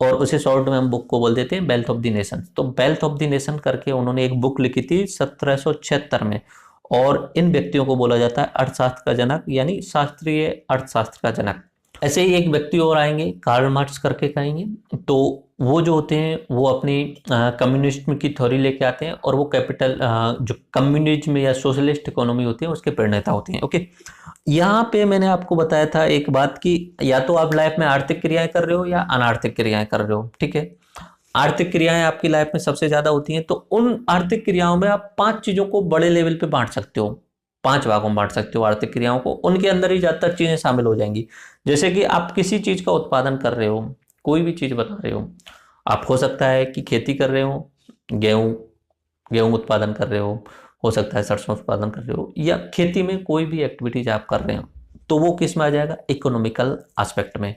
और उसे शॉर्ट में हम बुक को बोल देते हैं वेल्थ ऑफ द नेशन। तो वेल्थ ऑफ द नेशन करके उन्होंने एक बुक लिखी थी 1776 में, और इन व्यक्तियों को बोला जाता है अर्थशास्त्र का जनक, यानी शास्त्रीय अर्थशास्त्र का जनक। ऐसे ही एक व्यक्ति और आएंगे, कार्ल मार्क्स करके कहेंगे। तो वो जो होते हैं वो अपनी कम्युनिज्म की थ्योरी लेके आते हैं, और वो कैपिटल जो कम्युनिज्म या सोशलिस्ट इकोनॉमी होती है उसके प्रणेता होते हैं। ओके, यहाँ पे मैंने आपको बताया था एक बात कि या तो आप लाइफ में आर्थिक क्रियाएं कर रहे हो या अनार्थिक क्रियाएं कर रहे हो। ठीक है, आर्थिक क्रियाएं आपकी लाइफ में सबसे ज्यादा होती हैं, तो उन आर्थिक क्रियाओं में आप 5 चीजों को बड़े लेवल पे बांट सकते हो, 5 भागों में बांट सकते हो आर्थिक क्रियाओं को। उनके अंदर ही ज्यादातर चीजें शामिल हो जाएंगी। जैसे कि आप किसी चीज का उत्पादन कर रहे हो, कोई भी चीज बना रहे हो, आप हो सकता है कि खेती कर रहे हो, गेहूं गेहूं उत्पादन कर रहे हो सकता है सरसों उत्पादन कर रहे हो, या खेती में कोई भी एक्टिविटीज आप कर रहे हो, तो वो किस में आ जाएगा, इकोनॉमिकल एस्पेक्ट में।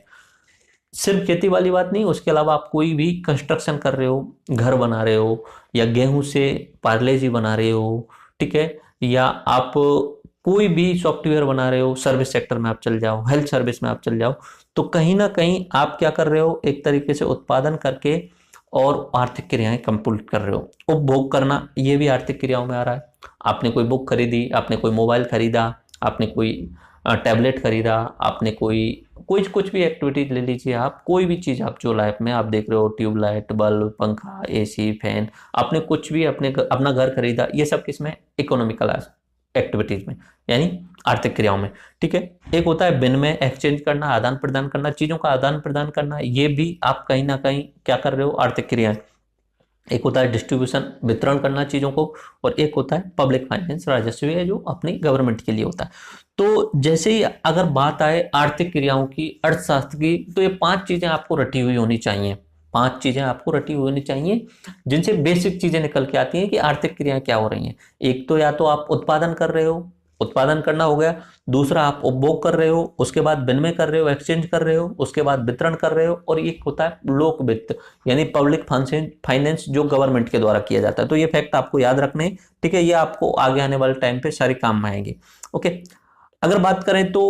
सिर्फ खेती वाली बात नहीं, उसके अलावा आप कोई भी कंस्ट्रक्शन कर रहे हो, घर बना रहे हो, या गेहूं से पार्ले जी बना रहे हो, ठीक है, या आप कोई भी सॉफ्टवेयर बना रहे हो, सर्विस सेक्टर में आप चल जाओ, हेल्थ सर्विस में आप चल जाओ, तो कहीं ना कहीं आप क्या कर रहे हो, एक तरीके से उत्पादन करके और आर्थिक क्रियाएं कंप्लीट कर रहे हो। उपभोग करना, ये भी आर्थिक क्रियाओं में आ रहा है। आपने कोई बुक खरीदी, आपने कोई मोबाइल खरीदा, आपने कोई टैबलेट खरीदा, आपने कोई कोई कुछ भी एक्टिविटीज ले लीजिए, आप कोई भी चीज़ आप जो लाइफ में आप देख रहे हो, ट्यूबलाइट, बल्ब, पंखा, एसी, फैन, आपने कुछ भी अपना घर खरीदा, ये सब किसमें, इकोनॉमिकल एक्टिविटीज में, यानी आर्थिक क्रियाओं में। ठीक है, एक होता है विनिमय, एक्सचेंज करना, आदान प्रदान करना, चीज़ों का आदान प्रदान करना, ये भी आप कहीं ना कहीं क्या कर रहे हो, आर्थिक क्रियाएं। एक होता है डिस्ट्रीब्यूशन, वितरण करना चीज़ों को, और एक होता है पब्लिक फाइनेंस, राजस्व है जो अपनी गवर्नमेंट के लिए होता है। तो जैसे ही अगर बात आए आर्थिक क्रियाओं की, अर्थशास्त्र की, तो ये 5 चीजें आपको रटी हुई होनी चाहिए। 5 चीजें आपको रटी हुई होनी चाहिए जिनसे बेसिक चीजें निकल के आती हैं कि आर्थिक क्रियाएं क्या हो रही हैं। एक तो या तो आप उत्पादन कर रहे हो, उत्पादन करना हो गया। दूसरा आप उपभोग कर रहे हो, उसके बाद विनिमय कर रहे हो, एक्सचेंज कर रहे हो, उसके बाद वितरण कर रहे हो, और एक होता है लोक वित्त, यानी पब्लिक फाइनेंस जो गवर्नमेंट के द्वारा किया जाता है। तो ये फैक्ट आपको याद रखने हैं। ठीक है, ये आपको आगे आने वाले टाइम पे सारे काम में आएंगे। ओके, अगर बात करें तो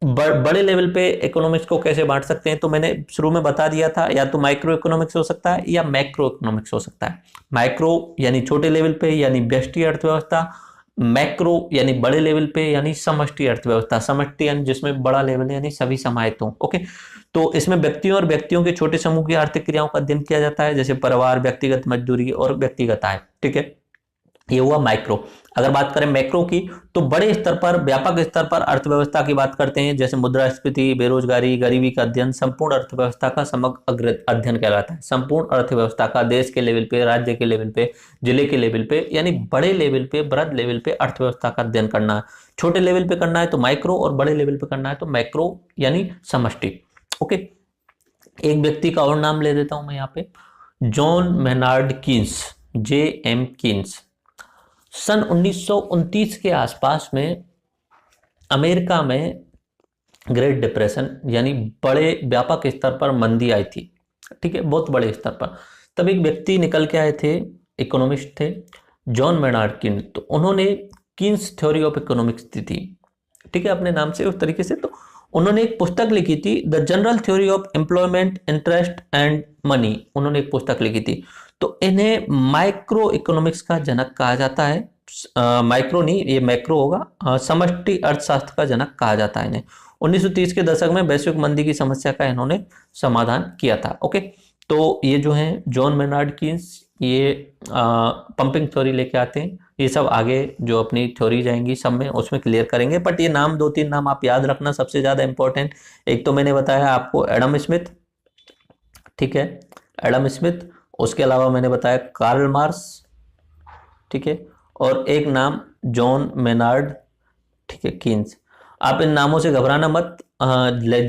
बड़े लेवल पे इकोनॉमिक्स को कैसे बांट सकते हैं, तो मैंने शुरू में बता दिया था, या तो माइक्रो इकोनॉमिक्स हो सकता है या मैक्रो इकोनॉमिक्स हो सकता है। माइक्रो यानी छोटे लेवल पे, यानी व्यष्टि अर्थव्यवस्था। मैक्रो यानी बड़े लेवल पे, यानी समष्टि अर्थव्यवस्था। समष्टि यानी जिसमें बड़ा लेवल है, यानी सभी समाहित हो। ओके, तो इसमें व्यक्तियों और व्यक्तियों के छोटे समूह की आर्थिक क्रियाओं का अध्ययन किया जाता है, जैसे परिवार, व्यक्तिगत मजदूरी और व्यक्तिगत आय। ठीक है, ये हुआ माइक्रो। अगर बात करें मैक्रो की, तो बड़े स्तर पर, व्यापक स्तर पर अर्थव्यवस्था की बात करते हैं, जैसे मुद्रास्फीति, बेरोजगारी, गरीबी का अध्ययन संपूर्ण अर्थव्यवस्था का समग्र अध्ययन कहलाता है। संपूर्ण अर्थव्यवस्था का, देश के लेवल पे, राज्य के लेवल पे, जिले के लेवल पे, यानी बड़े लेवल पे, बृहद लेवल पे अर्थव्यवस्था का अध्ययन करना है। छोटे लेवल पे करना है तो माइक्रो, और बड़े लेवल पे करना है तो मैक्रो यानी समष्टि। ओके, एक व्यक्ति का और नाम ले देता हूं मैं यहाँ पे, John Maynard Keynes, JM Keynes. सन 1929 के आसपास में अमेरिका में ग्रेट डिप्रेशन यानी बड़े व्यापक स्तर पर मंदी आई थी। ठीक है, बहुत बड़े स्तर पर। तब एक व्यक्ति निकल के आए थे, इकोनॉमिस्ट थे, जॉन मेनार्ड कीन्स। तो उन्होंने कीन्स थ्योरी ऑफ इकोनॉमिक्स दी थी, ठीक है, अपने नाम से उस तरीके से। तो उन्होंने एक पुस्तक लिखी थी, the general theory of employment, interest and money. उन्होंने एक पुस्तक लिखी थी। तो इन्हें माइक्रो इकोनॉमिक्स का जनक कहा जाता है। माइक्रो नहीं, ये मैक्रो होगा। समष्टि अर्थशास्त्र का जनक कहा जाता है इन्हें। 1930 के दशक में वैश्विक मंदी की समस्या का इन्होंने समाधान किया था। ओके, तो ये जो है जॉन मेनार्ड कीन्स, ये पंपिंग थ्योरी लेके आते हैं। ये सब आगे जो अपनी थ्योरी जाएंगी सब में उसमें क्लियर करेंगे, बट ये नाम 2-3 नाम आप याद रखना सबसे ज्यादा इंपॉर्टेंट। एक तो मैंने बताया आपको एडम स्मिथ, ठीक है, एडम स्मिथ। उसके अलावा मैंने बताया कार्ल मार्क्स, ठीक है, और एक नाम जॉन मेनार्ड, ठीक है, कीन्स। आप इन नामों से घबराना मत,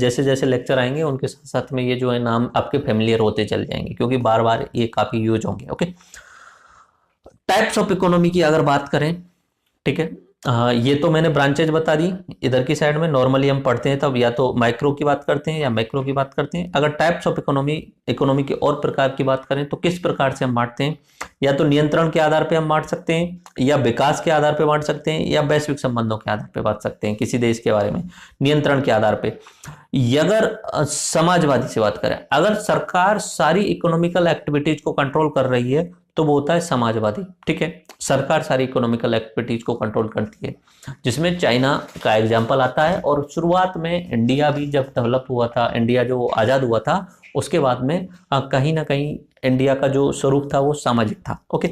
जैसे जैसे लेक्चर आएंगे उनके साथ साथ में ये जो है नाम आपके फेमिलियर होते चल जाएंगे, क्योंकि बार बार ये काफी यूज होंगे। ओके, टाइप्स ऑफ इकोनॉमी की अगर बात करें, ठीक है, ये तो मैंने ब्रांचेज बता दी। इधर की साइड में नॉर्मली हम पढ़ते हैं तब या तो माइक्रो की बात करते हैं या मैक्रो की बात करते हैं। अगर टाइप्स ऑफ इकोनॉमी के और प्रकार की बात करें तो किस प्रकार से हम बांटते हैं, या तो नियंत्रण के आधार पे हम बांट सकते हैं, या विकास के आधार पे बांट सकते हैं, या वैश्विक संबंधों के आधार पे बांट सकते हैं किसी देश के बारे में। नियंत्रण के आधार पे, अगर समाजवादी से बात करें, अगर सरकार सारी इकोनॉमिकल एक्टिविटीज को कंट्रोल कर रही है तो वो होता है समाजवादी। ठीक है, सरकार सारी इकोनॉमिकल एक्टिविटीज को कंट्रोल करती है, जिसमें चाइना का एग्जाम्पल आता है। और शुरुआत में इंडिया भी जब डेवलप हुआ था, इंडिया जो आज़ाद हुआ था, उसके बाद में कहीं ना कहीं इंडिया का जो स्वरूप था वो सामाजिक था। ओके,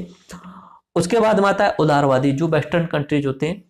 उसके बाद में आता है उदारवादी। जो वेस्टर्न कंट्रीज होते हैं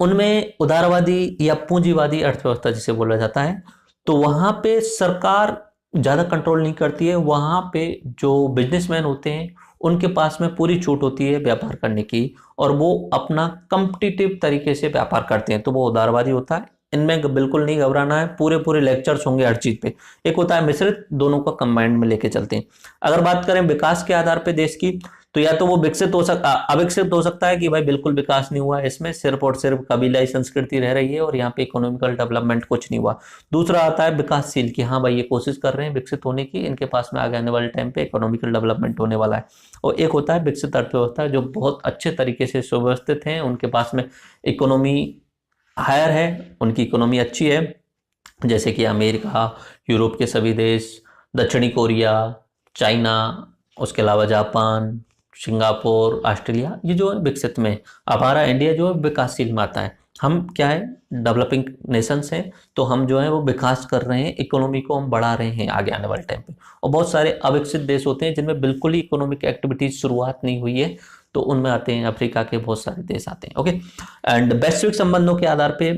उनमें उदारवादी या पूंजीवादी अर्थव्यवस्था जिसे बोला जाता है, तो वहां पे सरकार ज़्यादा कंट्रोल नहीं करती है। वहां पे जो बिजनेसमैन होते हैं उनके पास में पूरी छूट होती है व्यापार करने की, और वो अपना कम्पिटिटिव तरीके से व्यापार करते हैं, तो वो उदारवादी होता है। इनमें बिल्कुल नहीं घबराना है, पूरे पूरे लेक्चर्स होंगे हर चीज पे। एक होता है मिश्रित, दोनों का कंबाइंड में लेके चलते हैं। अगर बात करें विकास के आधार पे देश की, तो या तो वो विकसित हो सकता, अविकसित हो सकता है कि भाई बिल्कुल विकास नहीं हुआ है, इसमें सिर्फ और सिर्फ कबीलाई संस्कृति रह रही है और यहाँ पे इकोनॉमिकल डेवलपमेंट कुछ नहीं हुआ। दूसरा आता है विकासशील, कि हाँ भाई ये कोशिश कर रहे हैं विकसित होने की, इनके पास में आगे आने वाले टाइम पे इकोनॉमिकल डेवलपमेंट होने वाला है। और एक होता है विकसित अर्थव्यवस्था, जो बहुत अच्छे तरीके से सुव्यवस्थित हैं, उनके पास में इकोनॉमी हायर है, उनकी इकोनॉमी अच्छी है, जैसे कि अमेरिका, यूरोप के सभी देश, दक्षिणी कोरिया, चाइना, उसके अलावा जापान, सिंगापुर, ऑस्ट्रेलिया, ये जो है विकसित में। हमारा इंडिया जो है विकासशील में आता है। हम क्या है, डेवलपिंग नेशंस हैं, तो हम जो है वो विकास कर रहे हैं, इकोनॉमी को हम बढ़ा रहे हैं आगे आने वाले टाइम पे। और बहुत सारे अविकसित देश होते हैं जिनमें बिल्कुल ही इकोनॉमिक एक्टिविटीज शुरुआत नहीं हुई है, तो उनमें आते हैं अफ्रीका के बहुत सारे देश आते हैं। ओके, एंड वैश्विक संबंधों के आधार पे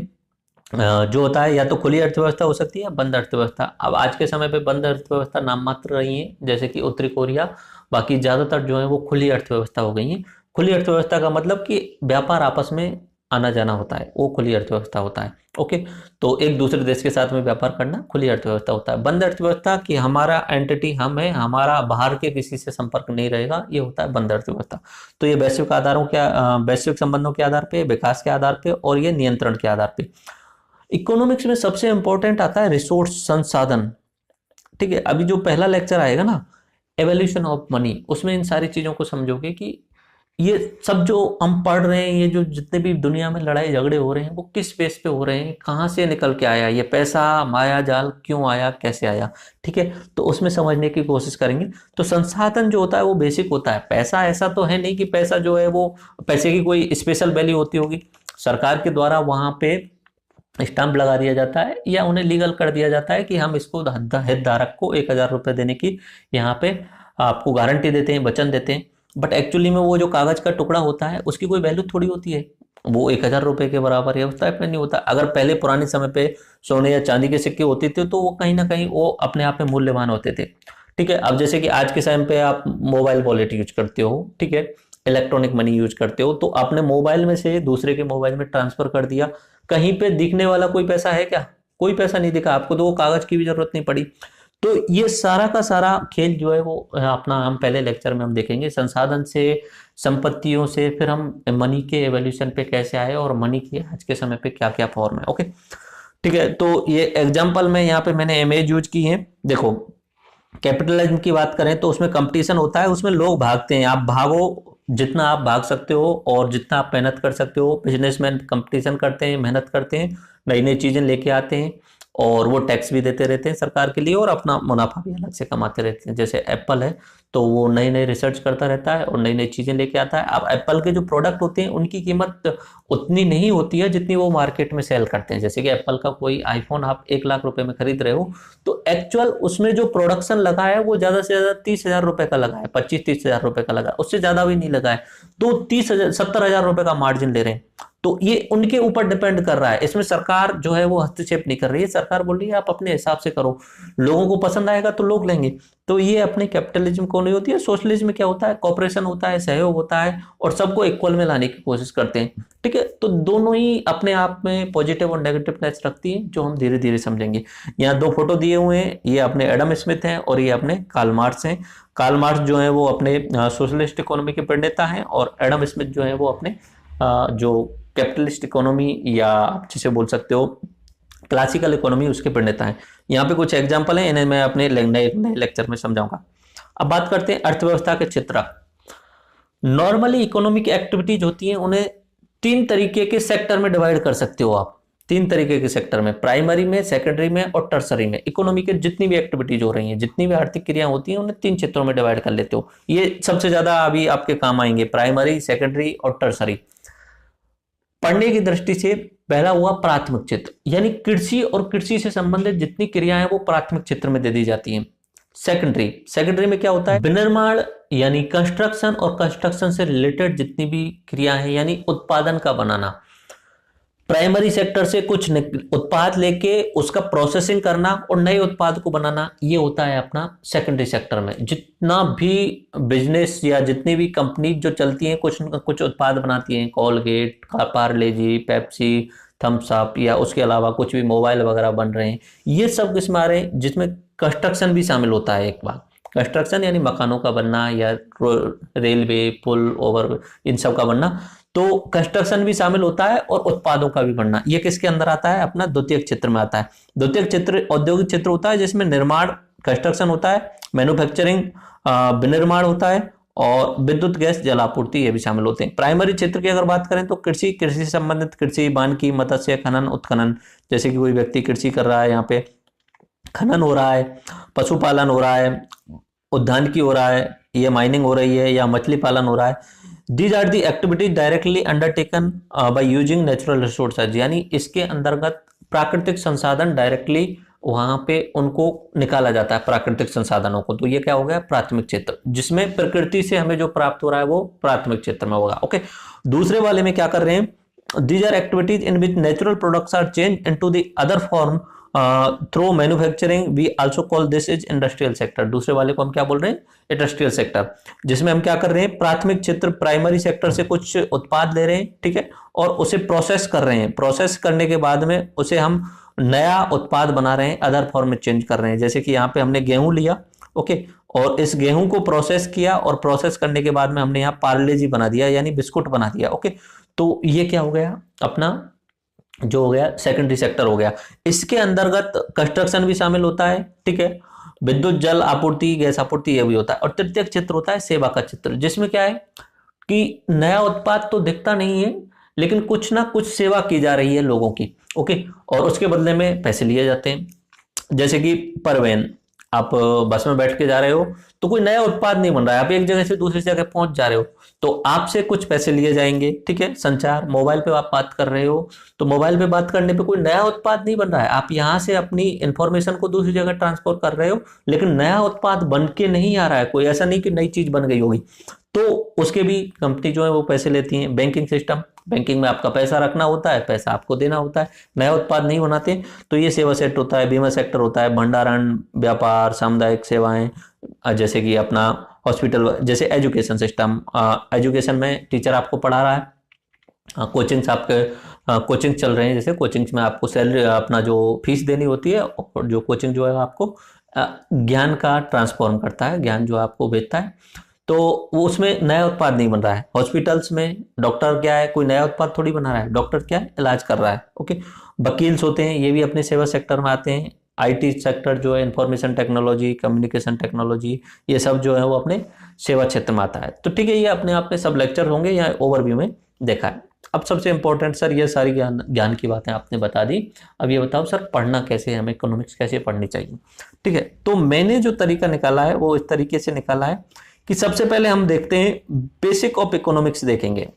जो होता है, या तो खुली अर्थव्यवस्था हो सकती है, बंद अर्थव्यवस्था। अब आज के समय पे बंद अर्थव्यवस्था नाम मात्र रही है, जैसे कि उत्तरी कोरिया, बाकी ज्यादातर जो है वो खुली अर्थव्यवस्था हो गई है। खुली अर्थव्यवस्था का मतलब कि व्यापार आपस में आना जाना होता है, वो खुली अर्थव्यवस्था होता है। ओके, तो एक दूसरे देश के साथ में व्यापार करना खुली अर्थव्यवस्था होता है। बंद अर्थव्यवस्था कि हमारा एंटिटी हम है, हमारा बाहर के किसी से संपर्क नहीं रहेगा, ये होता है बंद अर्थव्यवस्था। तो ये वैश्विक आधारों के वैश्विक संबंधों के आधार पे, विकास के आधार पे, और ये नियंत्रण के आधार पे। इकोनॉमिक्स में सबसे इंपॉर्टेंट आता है रिसोर्स, संसाधन। ठीक है, अभी जो पहला लेक्चर आएगा ना, एवोल्यूशन ऑफ मनी, उसमें इन सारी चीजों को समझोगे कि ये सब जो हम पढ़ रहे हैं, ये जो जितने भी दुनिया में लड़ाई झगड़े हो रहे हैं, वो किस बेस पे हो रहे हैं, कहाँ से निकल के आया ये पैसा, माया जाल क्यों आया, कैसे आया। ठीक है, तो उसमें समझने की कोशिश करेंगे। तो संसाधन जो होता है वो बेसिक होता है। पैसा ऐसा तो है नहीं कि पैसा जो है वो, पैसे की कोई स्पेशल वैल्यू होती होगी, सरकार के द्वारा वहां पे स्टाम्प लगा दिया जाता है, या उन्हें लीगल कर दिया जाता है कि हम इसको हितधारक को 1,000 रुपये देने की यहाँ पे आपको गारंटी देते हैं, वचन देते हैं। बट एक्चुअली में वो जो कागज का टुकड़ा होता है उसकी कोई वैल्यू थोड़ी होती है, वो 1,000 रुपये के बराबर है, उस टाइप में नहीं होता। अगर पहले पुराने समय पे सोने या चांदी के सिक्के होते थे तो वो कहीं ना कहीं वो अपने आप में मूल्यवान होते थे। ठीक है, अब जैसे कि आज के समय पे आप मोबाइल वॉलेट यूज करते हो, ठीक है, इलेक्ट्रॉनिक मनी यूज करते हो, तो आपने मोबाइल में से दूसरे के मोबाइल में ट्रांसफर कर दिया, कहीं पे दिखने वाला कोई पैसा है क्या? कोई पैसा नहीं दिखा आपको, तो वो कागज की भी जरूरत नहीं पड़ी। तो ये सारा का सारा खेल जो है वो अपना हम पहले लेक्चर में हम देखेंगे, संसाधन से, संपत्तियों से, फिर हम मनी के एवोल्यूशन पे कैसे आए और मनी की आज के समय पे क्या क्या फॉर्म है। ओके, ठीक है, तो ये एग्जांपल में यहाँ पे मैंने इमेज यूज की है। देखो, कैपिटलिज्म की बात करें तो उसमें कंपटीशन होता है, उसमें लोग भागते हैं, आप भागो जितना आप भाग सकते हो और जितना आप मेहनत कर सकते हो। बिजनेसमैन कंपटीशन करते हैं, मेहनत करते हैं, नई नई चीजें लेके आते हैं, और वो टैक्स भी देते रहते हैं सरकार के लिए, और अपना मुनाफा भी अलग से कमाते रहते हैं। जैसे एप्पल है, तो वो नई नई रिसर्च करता रहता है और नई नई चीजें लेके आता है। अब एप्पल के जो प्रोडक्ट होते हैं उनकी कीमत उतनी नहीं होती है जितनी वो मार्केट में सेल करते हैं। जैसे कि एप्पल का कोई आईफोन आप 1,00,000 रुपए में खरीद रहे हो, तो एक्चुअल उसमें जो प्रोडक्शन लगा है वो ज्यादा से ज्यादा 30,000 रुपए का लगा है, 25-30,000 रुपए का लगा है, उससे ज्यादा भी नहीं लगा है। तो 70,000 रुपए का मार्जिन ले रहे हैं। तो ये उनके ऊपर डिपेंड कर रहा है, इसमें सरकार जो है वो हस्तक्षेप नहीं कर रही है। सरकार बोल रही है आप अपने हिसाब से करो, लोगों को पसंद आएगा तो लोग लेंगे। तो ये अपने कैपिटलिज्म को नहीं होती है। सोशलिज्म में क्या होता है, कॉपरेशन होता है, सहयोग होता है, और सबको इक्वल में लाने की कोशिश करते हैं। ठीक है, तो दोनों ही अपने आप में पॉजिटिव और नेगेटिवनेस रखती है, जो हम धीरे धीरे समझेंगे। यहाँ 2 फोटो दिए हुए हैं, ये अपने एडम स्मिथ हैं और ये अपने कार्ल मार्क्स हैं। कार्ल मार्क्स जो है वो अपने सोशलिस्ट इकोनॉमी के प्रणेता हैं, और एडम स्मिथ जो है वो अपने जो कैपिटलिस्ट इकोनॉमी, या आप जिसे बोल सकते हो क्लासिकल इकोनॉमी, उसके प्रणेता है। यहाँ पे कुछ एग्जांपल हैं, इन्हें मैं अपने नए लेक्चर में समझाऊंगा। अब बात करते हैं अर्थव्यवस्था के क्षेत्र। नॉर्मली इकोनॉमिक एक्टिविटीज होती हैं, उन्हें 3 तरीके के सेक्टर में डिवाइड कर सकते हो आप। तीन तरीके के सेक्टर में, प्राइमरी में, सेकेंडरी में और टर्सरी में। इकोनॉमी के जितनी भी एक्टिविटीज हो रही हैं, जितनी भी आर्थिक क्रियाएं होती हैं, उन्हें तीन क्षेत्रों में डिवाइड कर लेते हो। ये सबसे ज्यादा अभी आपके काम आएंगे, प्राइमरी, सेकेंडरी और टर्सरी। पढ़ने की दृष्टि से पहला हुआ प्राथमिक क्षेत्र, यानी कृषि और कृषि से संबंधित जितनी क्रियाएं वो प्राथमिक क्षेत्र में दे दी जाती हैं। सेकेंडरी में क्या होता है, विनिर्माण यानी कंस्ट्रक्शन और कंस्ट्रक्शन से रिलेटेड जितनी भी क्रिया है, यानी उत्पादन का बनाना। प्राइमरी सेक्टर से कुछ उत्पाद लेके उसका प्रोसेसिंग करना और नए उत्पाद को बनाना, ये होता है अपना सेकेंडरी सेक्टर में। जितना भी बिजनेस या जितनी भी कंपनी जो चलती हैं, कुछ न कुछ उत्पाद बनाती हैं, कोलगेट, पार्ले जी, पेप्सी, थम्स अप, या उसके अलावा कुछ भी मोबाइल वगैरह बन रहे हैं, ये सब किस्म आ रहे हैं, जिसमें कंस्ट्रक्शन भी शामिल होता है। एक बात कंस्ट्रक्शन यानी मकानों का बनना या रेलवे, पुल, ओवर, इन सब का बनना, तो कंस्ट्रक्शन भी शामिल होता है और उत्पादों का भी बनना। ये किसके अंदर आता है, अपना द्वितीयक क्षेत्र में आता है। द्वितीयक क्षेत्र औद्योगिक क्षेत्र होता है, जिसमें निर्माण, कंस्ट्रक्शन होता है, मैन्युफैक्चरिंग, विनिर्माण होता है, और विद्युत, गैस, जल आपूर्ति, ये भी शामिल होते हैं। प्राइमरी क्षेत्र की अगर बात करें तो कृषि, कृषि से संबंधित कृषि, वानिकी, मत्स्य, खनन, उत्खनन, जैसे कि कोई व्यक्ति कृषि कर रहा है, यहाँ पे खनन हो रहा है, पशुपालन हो रहा है, उद्यानिकी हो रहा है, ये माइनिंग हो रही है, या मछली पालन हो रहा है। These are the activities directly undertaken by using natural resources, यानी इसके अंतर्गत प्राकृतिक संसाधन डायरेक्टली वहां पे उनको निकाला जाता है, प्राकृतिक संसाधनों को। तो ये क्या हो गया, प्राथमिक क्षेत्र, जिसमें प्रकृति से हमें जो प्राप्त हो रहा है वो प्राथमिक क्षेत्र में होगा। ओके, दूसरे वाले में क्या कर रहे हैं, These are activities in which natural products are changed into the other form through manufacturing, we also call this is industrial sector. दूसरे वाले को हम क्या बोल रहे हैं, इंडस्ट्रियल सेक्टर, जिसमें हम क्या कर रहे हैं, प्राथमिक क्षेत्र, प्राइमरी सेक्टर से कुछ उत्पाद ले रहे हैं, ठीक है, और उसे प्रोसेस कर रहे हैं। प्रोसेस करने के बाद में उसे हम नया उत्पाद बना रहे हैं, अदर फॉर्म में चेंज कर रहे हैं। जैसे कि यहाँ पे हमने गेहूं लिया, ओके, और इस गेहूं को प्रोसेस किया, और प्रोसेस करने के बाद में हमने यहाँ पार्ले जी बना दिया, यानी बिस्कुट बना दिया। ओके, तो ये क्या हो गया, अपना जो हो गया सेकेंडरी सेक्टर हो गया। इसके अंतर्गत कंस्ट्रक्शन भी शामिल होता है, ठीक है, विद्युत, जल आपूर्ति, गैस आपूर्ति, ये भी होता है। और तृतीय क्षेत्र होता है सेवा का क्षेत्र, जिसमें क्या है कि नया उत्पाद तो दिखता नहीं है, लेकिन कुछ ना कुछ सेवा की जा रही है लोगों की, ओके, और उसके बदले में पैसे लिए जाते हैं। जैसे कि परिवहन, आप बस में बैठ के जा रहे हो तो कोई नया उत्पाद नहीं बन रहा है, आप एक जगह से दूसरी जगह पहुंच जा रहे हो तो आपसे कुछ पैसे लिए जाएंगे, ठीक है। संचार, मोबाइल पे आप बात कर रहे हो तो मोबाइल पे बात करने पे कोई नया उत्पाद नहीं बन रहा है, आप यहाँ से अपनी इंफॉर्मेशन को दूसरी जगह ट्रांसफर कर रहे हो, लेकिन नया उत्पाद बन के नहीं आ रहा है कोई, ऐसा नहीं कि नई चीज बन गई होगी, तो उसके भी कंपनी जो है वो पैसे लेती है। बैंकिंग सिस्टम, बैंकिंग में आपका पैसा रखना होता है, पैसा आपको देना होता है, नया उत्पाद नहीं बनाते, तो ये सेवा सेक्टर होता है। बीमा सेक्टर होता है, भंडारण, व्यापार, सामुदायिक सेवाएं, जैसे कि अपना हॉस्पिटल, जैसे एजुकेशन सिस्टम, एजुकेशन में टीचर आपको पढ़ा रहा है, कोचिंग्स आपके कोचिंग चल रहे हैं, जैसे कोचिंग्स में आपको सैलरी, अपना जो फीस देनी होती है, और जो कोचिंग जो है आपको ज्ञान का ट्रांसफॉर्म करता है, ज्ञान जो आपको भेजता है, तो वो उसमें नया उत्पाद नहीं बन रहा है। हॉस्पिटल्स में डॉक्टर क्या है, कोई नया उत्पाद थोड़ी बना रहा है, डॉक्टर क्या है, इलाज कर रहा है, ओके। वकील्स होते हैं, ये भी अपने सेवा सेक्टर में आते हैं। आईटी सेक्टर जो है, इंफॉर्मेशन टेक्नोलॉजी, कम्युनिकेशन टेक्नोलॉजी, ये सब जो है वो अपने सेवा क्षेत्र में आता है। तो ठीक है, ये अपने आप में सब लेक्चर होंगे, या ओवरव्यू में देखा है। अब सबसे इंपॉर्टेंट सर, ये सारी ज्ञान की बातें आपने बता दी, अब ये बताओ सर पढ़ना कैसे है, हमें इकोनॉमिक्स कैसे पढ़नी चाहिए, ठीक है। तो मैंने जो तरीका निकाला है वो इस तरीके से निकाला है कि सबसे पहले हम देखते हैं बेसिक ऑफ इकोनॉमिक्स, देखेंगे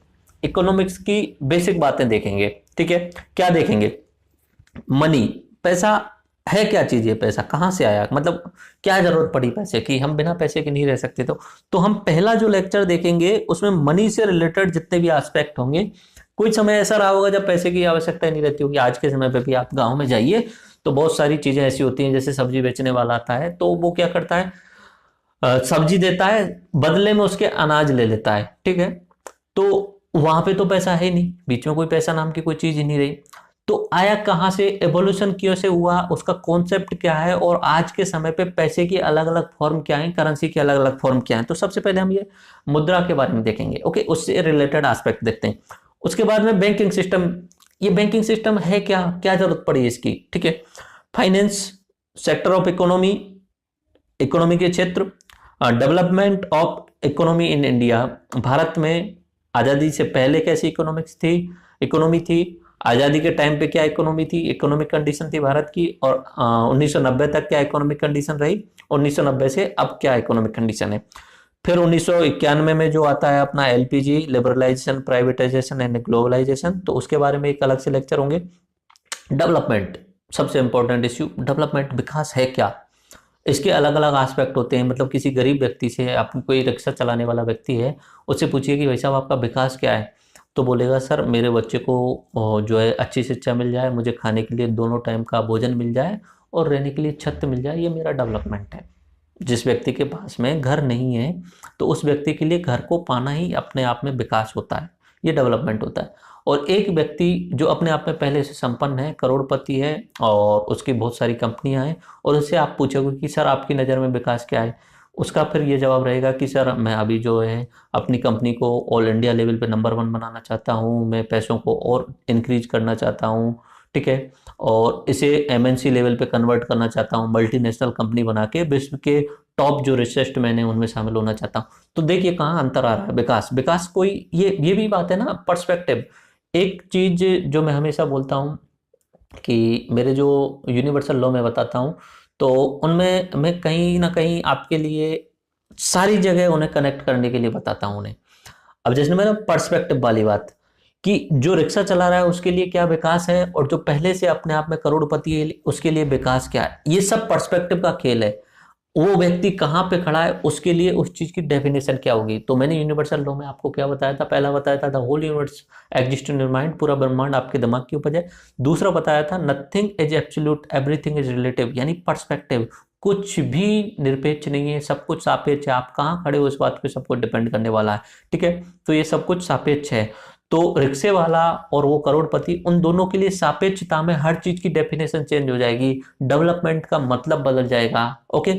इकोनॉमिक्स की बेसिक बातें देखेंगे, ठीक है। क्या देखेंगे, मनी, पैसा है क्या चीज, है पैसा कहाँ से आया, मतलब क्या जरूरत पड़ी पैसे की, हम बिना पैसे के नहीं रह सकते। तो हम पहला जो लेक्चर देखेंगे उसमें मनी से रिलेटेड जितने भी एस्पेक्ट होंगे। कोई समय ऐसा रहा होगा जब पैसे की आवश्यकता नहीं रहती होगी, आज के समय पे भी आप गाँव में जाइए तो बहुत सारी चीजें ऐसी होती हैं, जैसे सब्जी बेचने वाला आता है तो वो क्या करता है, सब्जी देता है, बदले में उसके अनाज ले लेता है, ठीक है। तो वहां पे तो पैसा है नहीं, बीच में कोई पैसा नाम की कोई चीज ही नहीं रही, तो आया कहां से, एवोल्यूशन क्यों से हुआ, उसका कॉन्सेप्ट क्या है, और आज के समय पे पैसे की अलग अलग फॉर्म क्या है, करेंसी के अलग अलग फॉर्म क्या है। तो सबसे पहले हम ये मुद्रा के बारे में देखेंगे, ओके, उससे रिलेटेड एस्पेक्ट देखते हैं। उसके बाद में बैंकिंग सिस्टम, ये बैंकिंग सिस्टम है क्या, क्या जरूरत पड़ी इसकी, ठीक है। Finance, sector of economy, economy के क्षेत्र, development of economy in India, Bharat में आज़ादी से पहले कैसी इकोनॉमी थी, आज़ादी के टाइम पे क्या इकोनॉमी थी, इकोनॉमिक कंडीशन थी भारत की, और 1990 तक क्या इकोनॉमिक कंडीशन रही, 1990 से अब क्या इकोनॉमिक कंडीशन है। फिर 1991 में जो आता है अपना LPG, liberalisation, privatisation and globalisation, तो उसके बारे में एक अलग से लेक्चर होंगे। डेवलपमेंट, सबसे इंपॉर्टेंट इश्यू डेवलपमेंट, विकास है क्या, इसके अलग अलग एस्पेक्ट होते हैं। मतलब किसी गरीब व्यक्ति से, आप कोई रिक्शा चलाने वाला व्यक्ति है, उससे पूछिए कि भाई साहब आपका विकास क्या है, तो बोलेगा सर मेरे बच्चे को जो है अच्छी शिक्षा मिल जाए, मुझे खाने के लिए दोनों टाइम का भोजन मिल जाए और रहने के लिए छत मिल जाए, ये मेरा डेवलपमेंट है। जिस व्यक्ति के पास में घर नहीं है, तो उस व्यक्ति के लिए घर को पाना ही अपने आप में विकास होता है, ये डेवलपमेंट होता है। और एक व्यक्ति जो अपने आप में पहले से संपन्न है, करोड़पति है और उसकी बहुत सारी कंपनियां हैं, और उससे आप पूछोगे कि सर आपकी नज़र में विकास क्या है, उसका फिर ये जवाब रहेगा कि सर मैं अभी जो है अपनी कंपनी को ऑल इंडिया लेवल पे नंबर 1 बनाना चाहता हूँ, मैं पैसों को और इंक्रीज करना चाहता हूँ, ठीक है, और इसे एमएनसी लेवल पे कन्वर्ट करना चाहता हूँ, मल्टीनेशनल कंपनी बना के विश्व के टॉप जो रिचेस्ट मैन है उनमें शामिल होना चाहता हूँ। तो देखिए कहाँ अंतर आ रहा है, विकास, विकास कोई ये भी बात है ना, पर्सपेक्टिव। एक चीज जो मैं हमेशा बोलता हूँ कि मेरे जो यूनिवर्सल लॉ में बताता हूँ, तो उनमें मैं कहीं ना कहीं आपके लिए सारी जगह उन्हें कनेक्ट करने के लिए बताता हूँ उन्हें। अब जैसे मैंने पर्सपेक्टिव वाली बात, कि जो रिक्शा चला रहा है उसके लिए क्या विकास है, और जो पहले से अपने आप में करोड़पति है उसके लिए विकास क्या है, ये सब पर्सपेक्टिव का खेल है। वो व्यक्ति कहाँ पे खड़ा है उसके लिए उस चीज की डेफिनेशन क्या होगी। तो मैंने यूनिवर्सल लॉ में आपको क्या बताया था, पहला बताया था the whole universe exist in your mind, पूरा ब्रह्मांड आपके दिमाग की उपज है। दूसरा बताया था nothing is absolute, everything is relative, यानी पर्सपेक्टिव, कुछ भी निरपेक्ष नहीं है, सब कुछ सापेक्ष है, आप कहाँ खड़े हो इस बात पे सब कुछ डिपेंड करने वाला है, ठीक है। तो ये सब कुछ सापेक्ष है। तो रिक्शे वाला और वो करोड़पति, उन दोनों के लिए सापेक्षता में हर चीज की डेफिनेशन चेंज हो जाएगी, डेवलपमेंट का मतलब बदल जाएगा, ओके।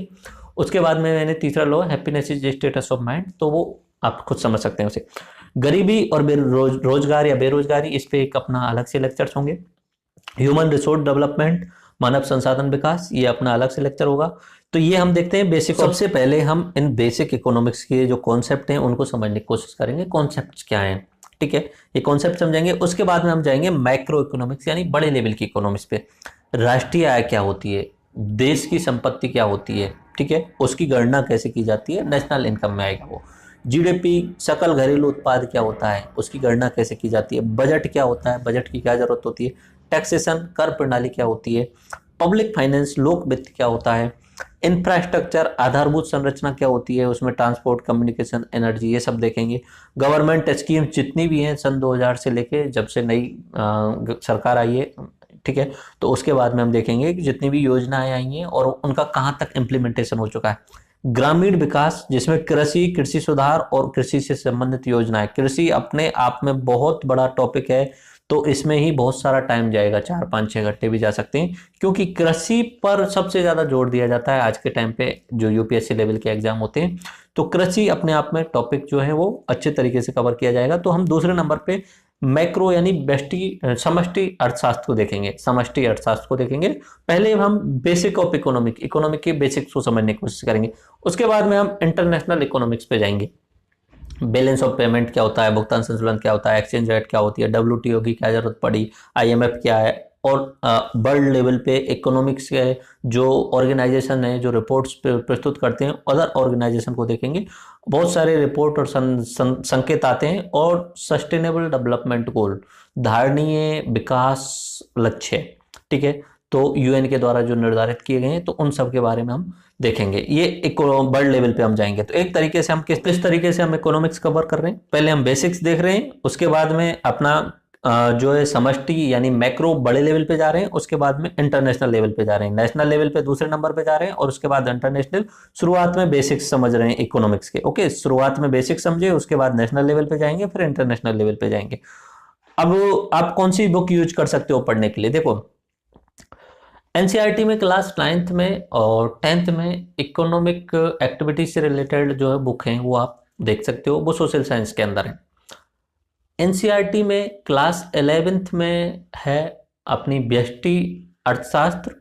उसके बाद में मैंने तीसरा law, happiness is status of mind, तो वो आप खुद समझ सकते हैं उसे। गरीबी और रोजगार या बेरोजगारी, इस पे एक अपना अलग से लेक्चर्स होंगे। ह्यूमन रिसोर्स डेवलपमेंट, मानव संसाधन विकास, ये अपना अलग से लेक्चर होगा। तो ये हम देखते हैं बेसिक। सबसे पहले हम इन बेसिक इकोनॉमिक्स के जो कॉन्सेप्ट हैं उनको समझने की कोशिश करेंगे, कॉन्सेप्ट क्या हैं, ठीक है, ये कॉन्सेप्ट समझेंगे। उसके बाद में हम जाएंगे माइक्रो इकोनॉमिक्स, यानी बड़े लेवल की इकोनॉमिक्स पे। राष्ट्रीय आय क्या होती है, देश की संपत्ति क्या होती है, ठीक है, उसकी गणना कैसे की जाती है, नेशनल इनकम में आएगा वो। जीडीपी, सकल घरेलू उत्पाद क्या होता है, उसकी गणना कैसे की जाती है। बजट क्या होता है, बजट की क्या जरूरत होती है। टैक्सेशन, कर प्रणाली क्या होती है। पब्लिक फाइनेंस, लोक वित्त क्या होता है। इंफ्रास्ट्रक्चर, आधारभूत संरचना क्या होती है, उसमें ट्रांसपोर्ट, कम्युनिकेशन, एनर्जी, ये सब देखेंगे। गवर्नमेंट स्कीम जितनी भी हैं सन 2000 से लेके जब से नई सरकार आई है, ठीक है, तो उसके बाद में हम देखेंगे कि जितनी भी योजनाएं आई हैं और उनका कहाँ तक इम्प्लीमेंटेशन हो चुका है। ग्रामीण विकास, जिसमें कृषि, कृषि सुधार और कृषि से संबंधित योजनाएं। कृषि अपने आप में बहुत बड़ा टॉपिक है, तो इसमें ही बहुत सारा टाइम जाएगा, 4 5 6 घंटे भी जा सकते हैं, क्योंकि कृषि पर सबसे ज्यादा जोर दिया जाता है आज के टाइम पे जो यूपीएससी लेवल के एग्जाम होते हैं। तो कृषि अपने आप में टॉपिक जो है वो अच्छे तरीके से कवर किया जाएगा। तो हम दूसरे नंबर पे मैक्रो यानी समष्टि अर्थशास्त्र को देखेंगे, समष्टि अर्थशास्त्र को देखेंगे। पहले हम बेसिक ऑफ इकोनॉमिक के बेसिक्स को समझने की कोशिश करेंगे। उसके बाद में हम इंटरनेशनल इकोनॉमिक्स पे जाएंगे। बैलेंस ऑफ पेमेंट क्या होता है, भुगतान संतुलन क्या होता है, एक्सचेंज रेट क्या होती है, डब्ल्यूटीओ की क्या जरूरत पड़ी, आईएमएफ क्या है, और वर्ल्ड लेवल पे इकोनॉमिक्स के जो ऑर्गेनाइजेशन है जो रिपोर्ट्स प्रस्तुत करते हैं, अदर ऑर्गेनाइजेशन को देखेंगे। बहुत सारे रिपोर्ट और संकेत आते हैं, और सस्टेनेबल डेवलपमेंट गोल, धारणीय विकास लक्ष्य, ठीक है, तो यूएन के द्वारा जो निर्धारित किए गए हैं, तो उन सब के बारे में हम देखेंगे। ये एक वर्ल्ड लेवल पे हम जाएंगे। तो एक तरीके से हम किस तरीके से हम इकोनॉमिक्स कवर कर रहे हैं, पहले हम बेसिक्स देख रहे हैं, उसके बाद में अपना जो है समष्टि यानी मैक्रो बड़े लेवल पे जा रहे हैं, उसके बाद में इंटरनेशनल लेवल पे जा रहे हैं, नेशनल लेवल पे दूसरे नंबर पे जा रहे हैं, और उसके बाद इंटरनेशनल। शुरुआत में बेसिक्स समझ रहे हैं इकोनॉमिक्स के, ओके, शुरुआत में बेसिक्स समझे, उसके बाद नेशनल लेवल पे जाएंगे, फिर इंटरनेशनल लेवल पे जाएंगे। अब आप कौन सी बुक यूज कर सकते हो पढ़ने के लिए, देखो एनसीईआरटी में क्लास 9th में और 10th में इकोनॉमिक एक्टिविटीज से रिलेटेड जो है बुक हैं वो आप देख सकते हो, वो सोशल साइंस के अंदर है। एनसीईआरटी में क्लास 11th में है अपनी व्यष्टि अर्थशास्त्र,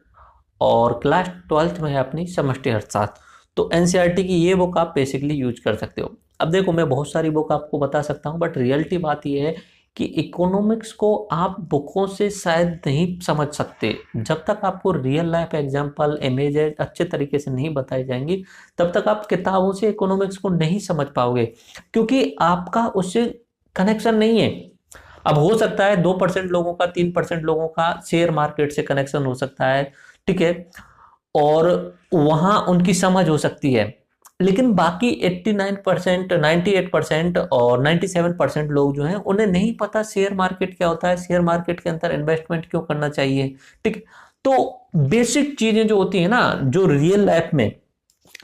और क्लास 12th में है अपनी समष्टि अर्थशास्त्र। तो एनसीईआरटी की ये बुक आप बेसिकली यूज कर सकते हो। अब देखो मैं बहुत सारी बुक आपको बता सकता हूँ, बट रियलिटी बात ये है कि इकोनॉमिक्स को आप बुकों से शायद नहीं समझ सकते। जब तक आपको रियल लाइफ एग्जांपल इमेजेस अच्छे तरीके से नहीं बताई जाएंगी, तब तक आप किताबों से इकोनॉमिक्स को नहीं समझ पाओगे, क्योंकि आपका उससे कनेक्शन नहीं है। अब हो सकता है 2% लोगों का, 3% लोगों का शेयर मार्केट से कनेक्शन हो सकता है, ठीक है, और वहां उनकी समझ हो सकती है, लेकिन बाकी 89%, 98% और 97% लोग जो हैं उन्हें नहीं पता शेयर मार्केट क्या होता है, शेयर मार्केट के अंदर इन्वेस्टमेंट क्यों करना चाहिए, ठीक। तो बेसिक चीजें जो होती है ना, जो रियल लाइफ में,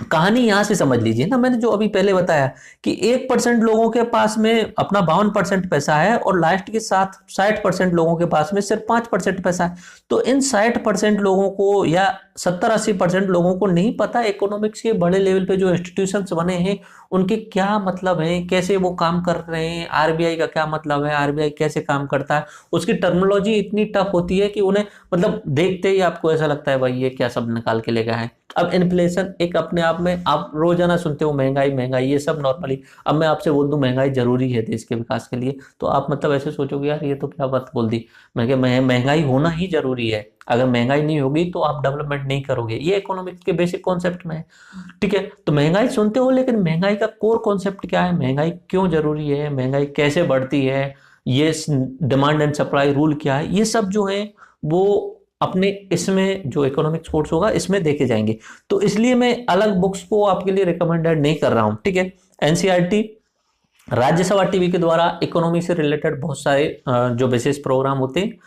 कहानी यहां से समझ लीजिए ना, मैंने जो अभी पहले बताया कि 1% लोगों के पास में अपना 52% पैसा है और लास्ट के साथ 60% लोगों के पास में सिर्फ 5% पैसा है। तो इन 60% लोगों को या 70-80% लोगों को नहीं पता इकोनॉमिक्स के बड़े लेवल पे जो इंस्टीट्यूशंस बने हैं उनके क्या मतलब है, कैसे वो काम कर रहे हैं, आरबीआई का क्या मतलब है, आरबीआई कैसे काम करता है, उसकी टर्मिनोलॉजी इतनी टफ होती है कि उन्हें मतलब देखते ही आपको ऐसा लगता है भाई ये क्या सब निकाल के ले गया है। अब इन्फ्लेशन एक अपने आप में, आप रोजाना सुनते हो महंगाई महंगाई, ये सब नॉर्मली। अब मैं आपसे बोल दूं महंगाई जरूरी है देश के विकास के लिए, तो आप मतलब ऐसे सोचोगे यार ये तो क्या बात बोल दी। मैं महंगाई होना ही जरूरी है, अगर महंगाई नहीं होगी तो आप डेवलपमेंट नहीं करोगे, ये इकोनॉमिक्स के बेसिक कॉन्सेप्ट में है, ठीक है। तो महंगाई सुनते हो, लेकिन महंगाई का कोर कॉन्सेप्ट क्या है, महंगाई क्यों जरूरी है, महंगाई कैसे बढ़ती है, ये डिमांड एंड सप्लाई रूल क्या है, ये सब जो है वो अपने इसमें जो इकोनॉमिक्स कोर्स होगा इसमें देखे जाएंगे। तो इसलिए मैं अलग बुक्स को आपके लिए रिकमेंडेड नहीं कर रहा हूं, ठीक है। एनसीईआरटी, राज्यसभा टीवी के द्वारा इकोनॉमी से रिलेटेड बहुत सारे जो विशेष प्रोग्राम होते हैं,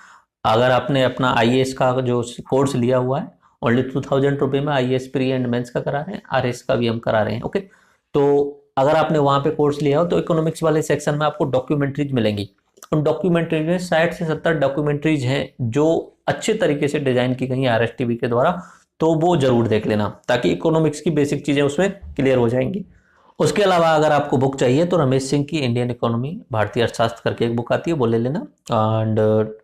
अगर आपने अपना आईएएस का जो कोर्स लिया हुआ है, ओनली 2000 रुपये में आईएएस प्री एंड मेंस का करा रहे हैं, आरएस का भी हम करा रहे हैं, ओके। तो अगर आपने वहां पे कोर्स लिया हो तो इकोनॉमिक्स वाले सेक्शन में आपको डॉक्यूमेंट्रीज मिलेंगी। उन डॉक्यूमेंट्रीज में 60 से 70 डॉक्यूमेंट्रीज हैं जो अच्छे तरीके से डिजाइन की गई है आरएस टीवी के द्वारा, तो वो जरूर देख लेना ताकि इकोनॉमिक्स की बेसिक चीजें उसमें क्लियर हो जाएंगी। उसके अलावा अगर आपको बुक चाहिए तो रमेश सिंह की इंडियन इकोनॉमी भारतीय अर्थशास्त्र करके एक बुक आती है, वो ले लेना। एंड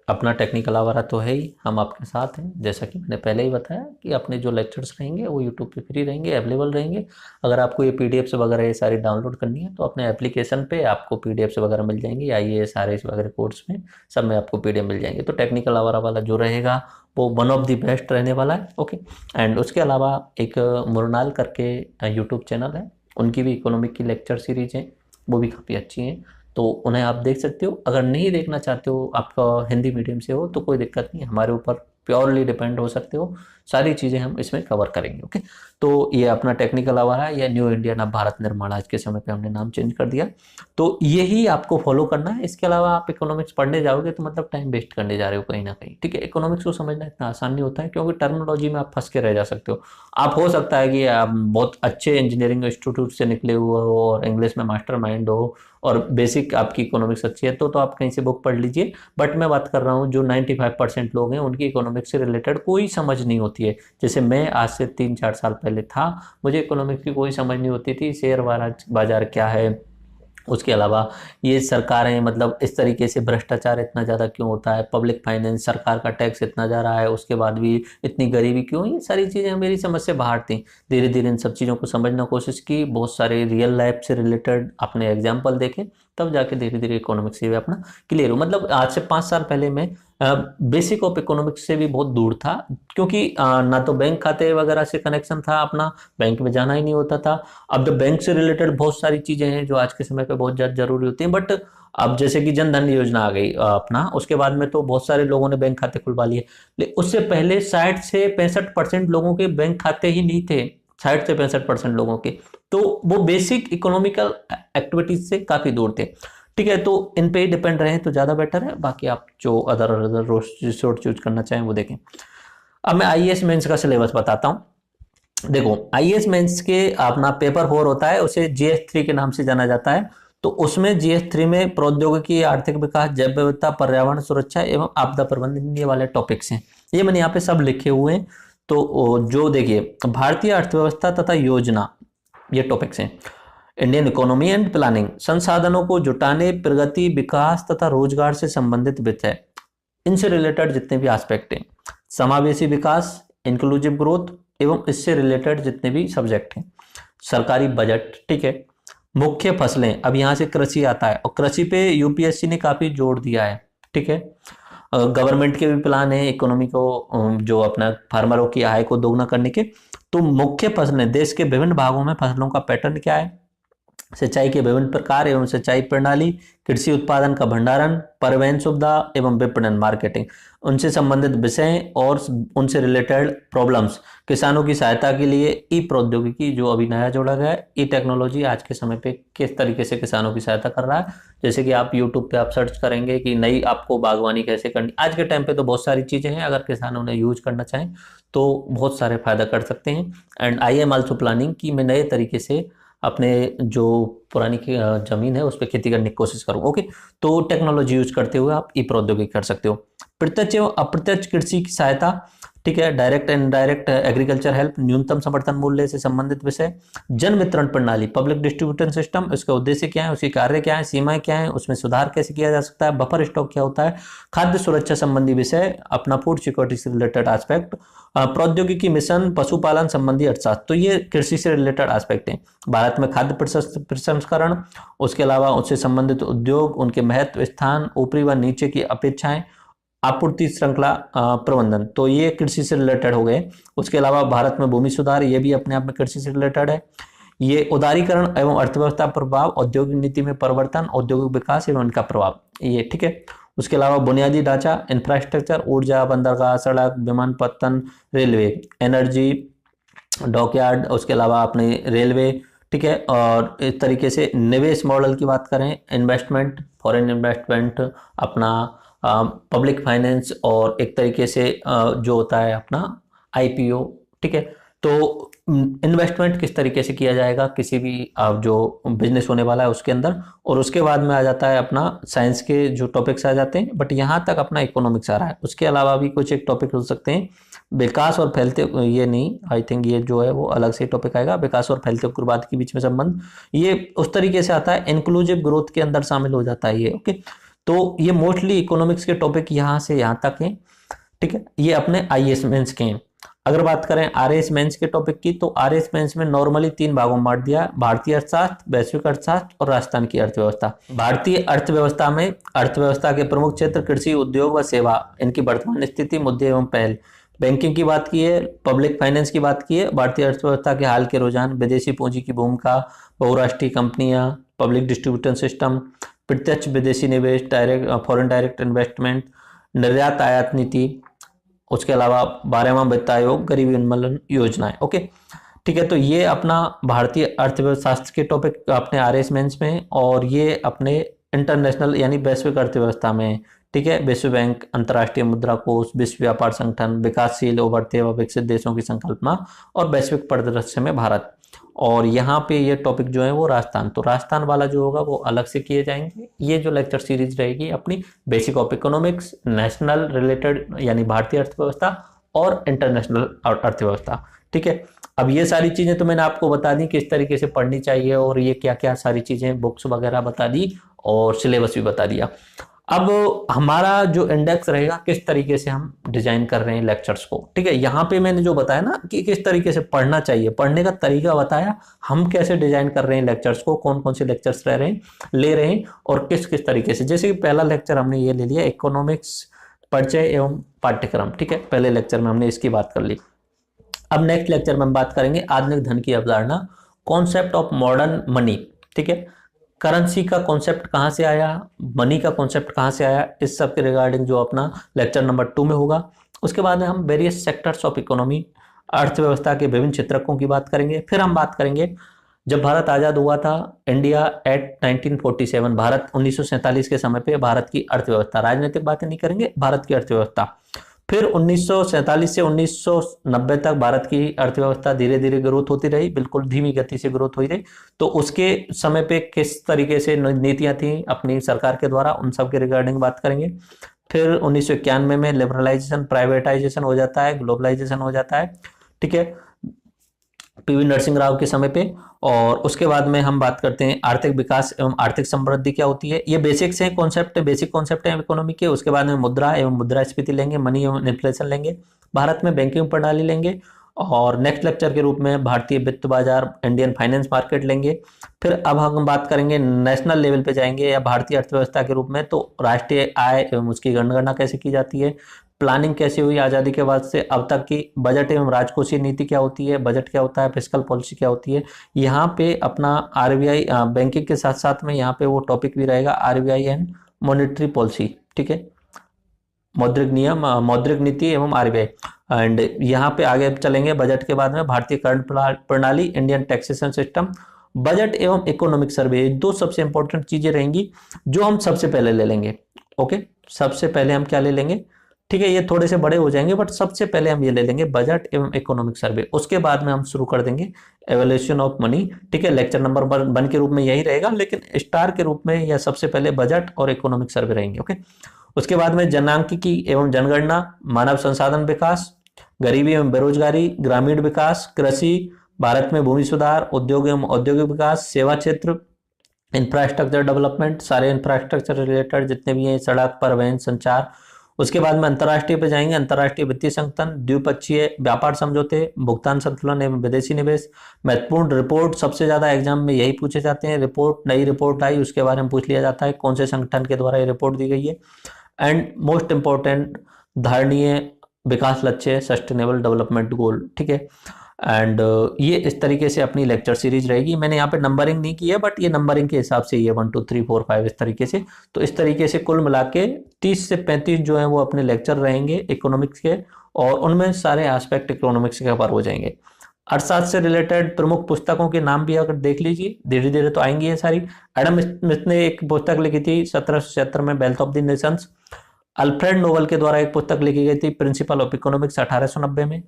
अपना टेक्निकल आवारा तो है ही, हम आपके साथ हैं, जैसा कि मैंने पहले ही बताया कि अपने जो लेक्चर्स रहेंगे वो यूट्यूब पे फ्री रहेंगे, अवेलेबल रहेंगे। अगर आपको ये पीडीएफ्स वगैरह ये सारी डाउनलोड करनी है तो अपने एप्लीकेशन पे आपको पीडीएफ्स वगैरह मिल जाएंगी, आईएएस आरएएस वगैरह कोर्स में सब में आपको पीडीएफ मिल जाएंगे। तो टेक्निकल आवारा वाला जो रहेगा वो वन ऑफ द बेस्ट रहने वाला है, ओके। एंड उसके अलावा एक मुरनाल करके यूट्यूब चैनल है, उनकी भी इकोनॉमिक की लेक्चर सीरीज है, वो भी काफ़ी अच्छी हैं, तो उन्हें आप देख सकते हो। अगर नहीं देखना चाहते हो, आपका हिंदी मीडियम से हो, तो कोई दिक्कत नहीं, हमारे ऊपर प्योरली डिपेंड हो सकते हो, सारी चीज़ें हम इसमें कवर करेंगे, ओके। तो ये अपना टेक्निकल आवारा है, या न्यू इंडिया नव भारत निर्माण, आज के समय पे हमने नाम चेंज कर दिया, तो यही आपको फॉलो करना है। इसके अलावा आप इकोनॉमिक्स पढ़ने जाओगे तो मतलब टाइम वेस्ट करने जा रहे हो कहीं ना कहीं, ठीक है। इकोनॉमिक्स को समझना इतना आसान नहीं होता है, क्योंकि टर्मिनोलॉजी में आप फंस के रह जा सकते हो। आप हो सकता है कि आप बहुत अच्छे इंजीनियरिंग इंस्टीट्यूट से निकले हुए हो और इंग्लिश में मास्टर माइंड हो और बेसिक आपकी इकोनॉमिक्स अच्छी है, तो आप कहीं से बुक पढ़ लीजिए। बट मैं बात कर रहा हूँ जो 95% लोग हैं उनकी इकोनॉमिक्स से रिलेटेड कोई समझ नहीं होती है। जैसे मैं आज से 3-4 साल पहले था, मुझे इकोनॉमिक्स की कोई समझ नहीं होती थी, शेयर बाजार क्या है, उसके अलावा ये सरकारें मतलब इस तरीके से भ्रष्टाचार इतना ज़्यादा क्यों होता है, पब्लिक फाइनेंस, सरकार का टैक्स इतना जा रहा है, उसके बाद भी इतनी गरीबी क्यों, ये सारी चीज़ें मेरी समझ से बाहर थी। धीरे धीरे इन सब चीज़ों को समझना कोशिश की, बहुत सारे रियल लाइफ से रिलेटेड अपने एग्जाम्पल देखे, तब जाके धीरे धीरे इकोनॉमिक्स से भी अपना क्लियर हो। मतलब आज से 5 साल पहले मैं बेसिक ऑफ इकोनॉमिक्स से भी बहुत दूर था, क्योंकि ना तो बैंक खाते वगैरह से कनेक्शन था अपना, बैंक में जाना ही नहीं होता था। अब तो बैंक से रिलेटेड बहुत सारी चीजें हैं जो आज के समय पे बहुत ज्यादा जरूरी होती हैं, बट अब जैसे कि जन धन योजना आ गई अपना, उसके बाद में तो बहुत सारे लोगों ने बैंक खाते खुलवा लिए, लेकिन उससे पहले 60 से 65% लोगों के बैंक खाते ही नहीं थे, 60 से 65% लोगों के, तो वो बेसिक इकोनॉमिकल एक्टिविटीज से काफी दूर थे, ठीक है। तो इन पे ही डिपेंड रहे तो ज़्यादा बेटर है, बाकी आप जो अदर रिसोर्ट चूज करना चाहें वो देखें। अब मैं आईएएस मेंस का सिलेबस बताता हूँ। देखो आईएएस मेंस के अपना पेपर 4 होता है, उसे जीएस 3 के नाम से जाना जाता है। तो उसमें जीएस 3 में प्रौद्योगिकी, आर्थिक विकास, जैव विविधता, पर्यावरण सुरक्षा एवं आपदा प्रबंधन, ये वाले टॉपिक्स हैं, ये मैंने यहाँ पे सब लिखे हुए हैं। तो जो देखिए भारतीय अर्थव्यवस्था तथा योजना, ये टॉपिक्स हैं। इंडियन इकोनॉमी एंड प्लानिंग, संसाधनों को जुटाने, प्रगति, विकास तथा रोजगार से संबंधित विषय, इनसे रिलेटेड जितने भी एस्पेक्ट हैं। समावेशी विकास, इंक्लूसिव ग्रोथ एवं इससे रिलेटेड जितने भी सब्जेक्ट हैं। सरकारी बजट, ठीक है, मुख्य फसलें, अब यहाँ से कृषि आता है और कृषि पे यूपीएससी ने काफी जोर दिया है। ठीक है, गवर्नमेंट के भी प्लान है इकोनॉमी को जो अपना फार्मरों की आय को दोगुना करने के। तो मुख्य फसलें, देश के विभिन्न भागों में फसलों का पैटर्न क्या है, सिंचाई के विभिन्न प्रकार एवं सिंचाई प्रणाली, कृषि उत्पादन का भंडारण, परिवहन सुविधा एवं विपणन मार्केटिंग, उनसे संबंधित विषय और उनसे रिलेटेड प्रॉब्लम्स, किसानों की सहायता के लिए ई प्रौद्योगिकी जो अभी नया जोड़ा गया है, ई टेक्नोलॉजी आज के समय पे किस तरीके से किसानों की सहायता कर रहा है। जैसे कि आप यूट्यूब पे आप सर्च करेंगे कि नई आपको बागवानी कैसे करनी, आज के टाइम पे तो बहुत सारी चीज़ें हैं, अगर किसान उन्हें यूज करना चाहें तो बहुत सारे फायदा कर सकते हैं। And I am also planning कि मैं नए तरीके से अपने जो पुरानी जमीन है उस पर खेती करने की कोशिश करूँ। ओके, तो टेक्नोलॉजी यूज करते हुए आप ई प्रौद्योगिकी कर सकते हो। प्रत्यक्ष एवं अप्रत्यक्ष कृषि की सहायता, ठीक है, direct and indirect agriculture help, न्यूनतम समर्थन मूल्य से संबंधित विषय, जन वितरण प्रणाली, पब्लिक डिस्ट्रीब्यूशन सिस्टम, उसका उद्देश्य क्या है, उसकी कार्य क्या है, सीमाएं क्या है, उसमें सुधार कैसे किया जा सकता है, बफर स्टॉक क्या होता है, खाद्य सुरक्षा संबंधी विषय, अपना फूड सिक्योरिटी से रिलेटेड एस्पेक्ट, प्रौद्योगिकी मिशन, पशुपालन संबंधी अर्थशास्त्र। तो ये कृषि से रिलेटेड एस्पेक्ट हैं। भारत में खाद्य प्रसंस्करण, उसके अलावा उससे संबंधित उद्योग, उनके महत्व, स्थान, ऊपरी व नीचे की अपेक्षाएं, आपूर्ति श्रृंखला प्रबंधन, तो ये कृषि से रिलेटेड हो गए। उसके अलावा भारत में भूमि सुधार, ये भी अपने आप में कृषि से रिलेटेड है। ये उदारीकरण एवं अर्थव्यवस्था प्रभाव, औद्योगिक नीति में परिवर्तन, औद्योगिक विकास एवं इनका प्रभाव, ये ठीक है। उसके अलावा बुनियादी ढांचा, इंफ्रास्ट्रक्चर, ऊर्जा, बंदरगाह, सड़क, विमानपत्तन, रेलवे, एनर्जी, डॉकयार्ड, उसके अलावा अपने रेलवे, ठीक है। और इस तरीके से निवेश मॉडल की बात करें, इन्वेस्टमेंट, फॉरेन इन्वेस्टमेंट, अपना पब्लिक फाइनेंस, और एक तरीके से जो होता है अपना आईपीओ, ठीक है। तो इन्वेस्टमेंट किस तरीके से किया जाएगा किसी भी जो बिजनेस होने वाला है उसके अंदर, और उसके बाद में आ जाता है अपना साइंस के जो टॉपिक्स आ जाते हैं, बट यहाँ तक अपना इकोनॉमिक्स आ रहा है। उसके अलावा भी कुछ एक टॉपिक हो सकते हैं, विकास और फैलते, ये नहीं, आई थिंक ये जो है वो अलग से टॉपिक आएगा, विकास और फैलते उग्रवाद के बीच में संबंध, ये उस तरीके से आता है, इंक्लूसिव ग्रोथ के अंदर शामिल हो जाता है ये। ओके, तो ये मोस्टली इकोनॉमिक्स के टॉपिक यहाँ से यहाँ तक हैं, ठीक है। ये अपने आईएएस मेंस के हैं। अगर बात करें आरएएस मेंस के टॉपिक की, तो आरएएस मेंस में नॉर्मली 3 भागों में बांट दिया, भारतीय अर्थशास्त्र, वैश्विक अर्थशास्त्र और राजस्थान की अर्थव्यवस्था। भारतीय अर्थव्यवस्था में अर्थव्यवस्था के प्रमुख क्षेत्र कृषि, उद्योग व सेवा, इनकी वर्तमान स्थिति, मुद्दे एवं पहल, बैंकिंग की बात की है, पब्लिक फाइनेंस की बात की है, भारतीय अर्थव्यवस्था के हाल के रुझान, विदेशी पूंजी की भूमिका, बहुराष्ट्रीय कंपनियां, पब्लिक डिस्ट्रीब्यूशन सिस्टम, प्रत्यक्ष विदेशी निवेश, डायरेक्ट फॉरेन डायरेक्ट इन्वेस्टमेंट, निर्यात आयात नीति, उसके अलावा 12वां वित्त आयोग, गरीबी उन्मूलन योजनाएं। ओके, ठीक है। तो ये अपना भारतीय अर्थव्यवस्था के टॉपिक अपने आरएस मेंस में, और ये अपने इंटरनेशनल यानी वैश्विक अर्थव्यवस्था में, ठीक है। विश्व बैंक, अंतर्राष्ट्रीय मुद्रा कोष, विश्व व्यापार संगठन, विकासशील, उभरते व विकसित देशों की संकल्पना और वैश्विक परिदृश्य में भारत। और यहाँ पे ये टॉपिक जो है वो राजस्थान, तो राजस्थान वाला जो होगा वो अलग से किए जाएंगे। ये जो लेक्चर सीरीज रहेगी अपनी basic of economics, national related यानी भारतीय अर्थव्यवस्था और इंटरनेशनल अर्थव्यवस्था, ठीक है। अब ये सारी चीजें तो मैंने आपको बता दी किस तरीके से पढ़नी चाहिए, और ये क्या क्या सारी चीजें, बुक्स वगैरह बता दी और सिलेबस भी बता दिया। अब हमारा जो इंडेक्स रहेगा किस तरीके से हम डिजाइन कर रहे हैं लेक्चर्स को, ठीक है। यहाँ पे मैंने जो बताया ना कि किस तरीके से पढ़ना चाहिए, पढ़ने का तरीका बताया, हम कैसे डिजाइन कर रहे हैं लेक्चर्स को, कौन कौन से लेक्चर्स ले रहे हैं और किस किस तरीके से। जैसे कि पहला लेक्चर हमने ये ले लिया, इकोनॉमिक्स परिचय एवं पाठ्यक्रम, ठीक है। पहले लेक्चर में हमने इसकी बात कर ली। अब नेक्स्ट लेक्चर में हम बात करेंगे आधुनिक धन की अवधारणा, कॉन्सेप्ट ऑफ मॉडर्न मनी, ठीक है। करेंसी का कॉन्सेप्ट कहाँ से आया, मनी का कॉन्सेप्ट कहाँ से आया, इस सब के रिगार्डिंग जो अपना लेक्चर नंबर 2 में होगा। उसके बाद में हम वेरियस सेक्टर्स ऑफ इकोनॉमी, अर्थव्यवस्था के विभिन्न क्षेत्रकों की बात करेंगे। फिर हम बात करेंगे जब भारत आज़ाद हुआ था, इंडिया एट 1947, भारत 1947 के समय पे भारत की अर्थव्यवस्था, राजनीतिक बातें नहीं करेंगे, भारत की अर्थव्यवस्था। फिर 1947 से 1990 तक भारत की अर्थव्यवस्था धीरे धीरे ग्रोथ होती रही, बिल्कुल धीमी गति से ग्रोथ हुई रही। तो उसके समय पे किस तरीके से नीतियां थी अपनी सरकार के द्वारा, उन सब के रिगार्डिंग बात करेंगे। फिर 1991 में लिबरलाइजेशन, प्राइवेटाइजेशन हो जाता है, ग्लोबलाइजेशन हो जाता है, ठीक है, पीवी नरसिंह राव के समय पे। और उसके बाद में हम बात करते हैं आर्थिक विकास एवं आर्थिक समृद्धि क्या होती है। ये बेसिक्स हैं, कॉन्सेप्ट, बेसिक कॉन्सेप्ट है इकोनॉमी के। उसके बाद में मुद्रा एवं मुद्रास्फीति लेंगे, मनी एवं इन्फ्लेशन लेंगे, भारत में बैंकिंग प्रणाली लेंगे, और नेक्स्ट लेक्चर के रूप में भारतीय वित्त बाजार, इंडियन फाइनेंस मार्केट लेंगे। फिर अब हम बात करेंगे नेशनल लेवल पे जाएंगे या भारतीय अर्थव्यवस्था के रूप में, तो राष्ट्रीय आय एवं उसकी गणना कैसे की जाती है, प्लानिंग कैसे हुई आज़ादी के बाद से अब तक की, बजट एवं राजकोषीय नीति क्या होती है, बजट क्या होता है, फिस्कल पॉलिसी क्या होती है। यहाँ पे अपना आरबीआई बैंकिंग के साथ साथ में यहाँ पे वो टॉपिक भी रहेगा, आरबीआई एंड मॉनेटरी पॉलिसी, ठीक है, मौद्रिक नियम, मौद्रिक नीति एवं आरबीआई। एंड यहाँ पे आगे चलेंगे बजट के बाद में भारतीय कर प्रणाली, इंडियन टैक्सेशन सिस्टम, बजट एवं इकोनॉमिक सर्वे, दो सबसे इंपॉर्टेंट चीजें रहेंगी जो हम सबसे पहले ले लेंगे। ओके, सबसे पहले हम क्या ले लेंगे, ठीक है, ये थोड़े से बड़े हो जाएंगे बट सबसे पहले हम ये ले लेंगे बजट एवं इकोनॉमिक सर्वे। उसके बाद में हम शुरू कर देंगे एवल्यूशन ऑफ मनी, ठीक है, लेक्चर नंबर 1 के रूप में यही रहेगा, लेकिन स्टार के रूप में या सबसे पहले बजट और इकोनॉमिक सर्वे रहेंगे। ओके, उसके बाद में जनांकिकी एवं जनगणना, मानव संसाधन विकास, गरीबी एवं बेरोजगारी, ग्रामीण विकास, कृषि, भारत में भूमि सुधार, उद्योग एवं औद्योगिक विकास, सेवा क्षेत्र, इंफ्रास्ट्रक्चर डेवलपमेंट, सारे इंफ्रास्ट्रक्चर रिलेटेड जितने भी हैं, सड़क, परिवहन, संचार। उसके बाद में अंतर्राष्ट्रीय पे जाएंगे, अंतर्राष्ट्रीय वित्तीय संगठन, द्विपक्षीय व्यापार समझौते, भुगतान संतुलन एवं विदेशी निवेश। महत्वपूर्ण रिपोर्ट, सबसे ज्यादा एग्जाम में यही पूछे जाते हैं, रिपोर्ट, नई रिपोर्ट आई उसके बारे में पूछ लिया जाता है, कौन से संगठन के द्वारा ये रिपोर्ट दी गई है। एंड मोस्ट इंपॉर्टेंट, धारणीय विकास लक्ष्य, सस्टेनेबल डेवलपमेंट गोल, ठीक है। एंड ये इस तरीके से अपनी लेक्चर सीरीज रहेगी। मैंने यहाँ पे नंबरिंग नहीं की है बट ये नंबरिंग के हिसाब से ये 1 2 3 4 5 इस तरीके से, तो इस तरीके से कुल मिला के 30 से 35 जो है वो अपने लेक्चर रहेंगे इकोनॉमिक्स के, और उनमें सारे एस्पेक्ट इकोनॉमिक्स के कवर हो जाएंगे। अर्थशास्त्र से रिलेटेड प्रमुख पुस्तकों के नाम भी अगर देख लीजिए, धीरे धीरे तो आएंगी ये सारी। एडम स्मिथ ने एक पुस्तक लिखी थी 1776 में, wealth of the nations. Alfred Nobel के द्वारा एक पुस्तक लिखी गई थी, प्रिंसिपल ऑफ इकोनॉमिक्स, 1890 में।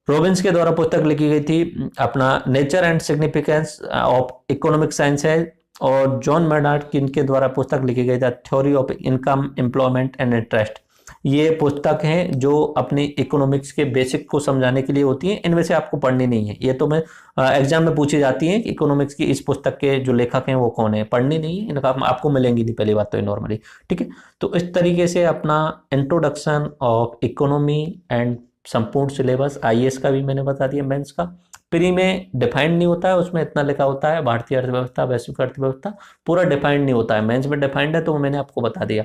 रॉबिन्स के द्वारा पुस्तक लिखी गई थी अपना nature and significance of economic science है, और जॉन मेनार्ड के द्वारा पुस्तक लिखी गई थी theory of income, employment and interest. ये पुस्तक हैं जो अपनी इकोनॉमिक्स के बेसिक को समझाने के लिए होती हैं, इनमें से आपको पढ़नी नहीं है, ये तो मैं एग्जाम में पूछी जाती है कि इकोनॉमिक्स की इस पुस्तक के जो लेखक हैं वो कौन है, पढ़नी नहीं है, इनका आपको मिलेंगी नहीं पहली बात तो ये नॉर्मली, ठीक है। तो इस तरीके से अपना इंट्रोडक्शन ऑफ इकोनॉमी एंड संपूर्ण सिलेबस, आईएएस का भी मैंने बता दिया, मेंस का प्री में डिफाइंड नहीं होता है, उसमें इतना लिखा होता है भारतीय अर्थव्यवस्था, वैश्विक अर्थव्यवस्था, पूरा डिफाइंड नहीं होता है। मेंस में डिफाइंड है तो वो मैंने आपको बता दिया,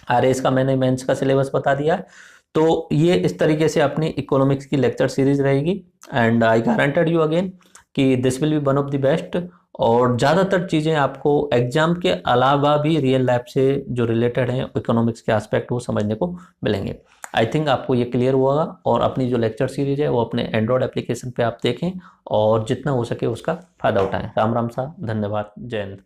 आरएएस का मैंने मेंस का सिलेबस बता दिया है। तो ये इस तरीके से अपनी इकोनॉमिक्स की लेक्चर सीरीज रहेगी, and I guaranteed you again कि this will be one of the best. और ज़्यादातर चीज़ें आपको एग्जाम के अलावा भी रियल लाइफ से जो रिलेटेड हैं इकोनॉमिक्स के एस्पेक्ट वो समझने को मिलेंगे। आई थिंक आपको ये क्लियर हुआ, और अपनी जो लेक्चर सीरीज है वो अपने एंड्रॉयड एप्लीकेशन पे आप देखें और जितना हो सके उसका फ़ायदा उठाएं। राम राम सा, धन्यवाद, जय हिंद।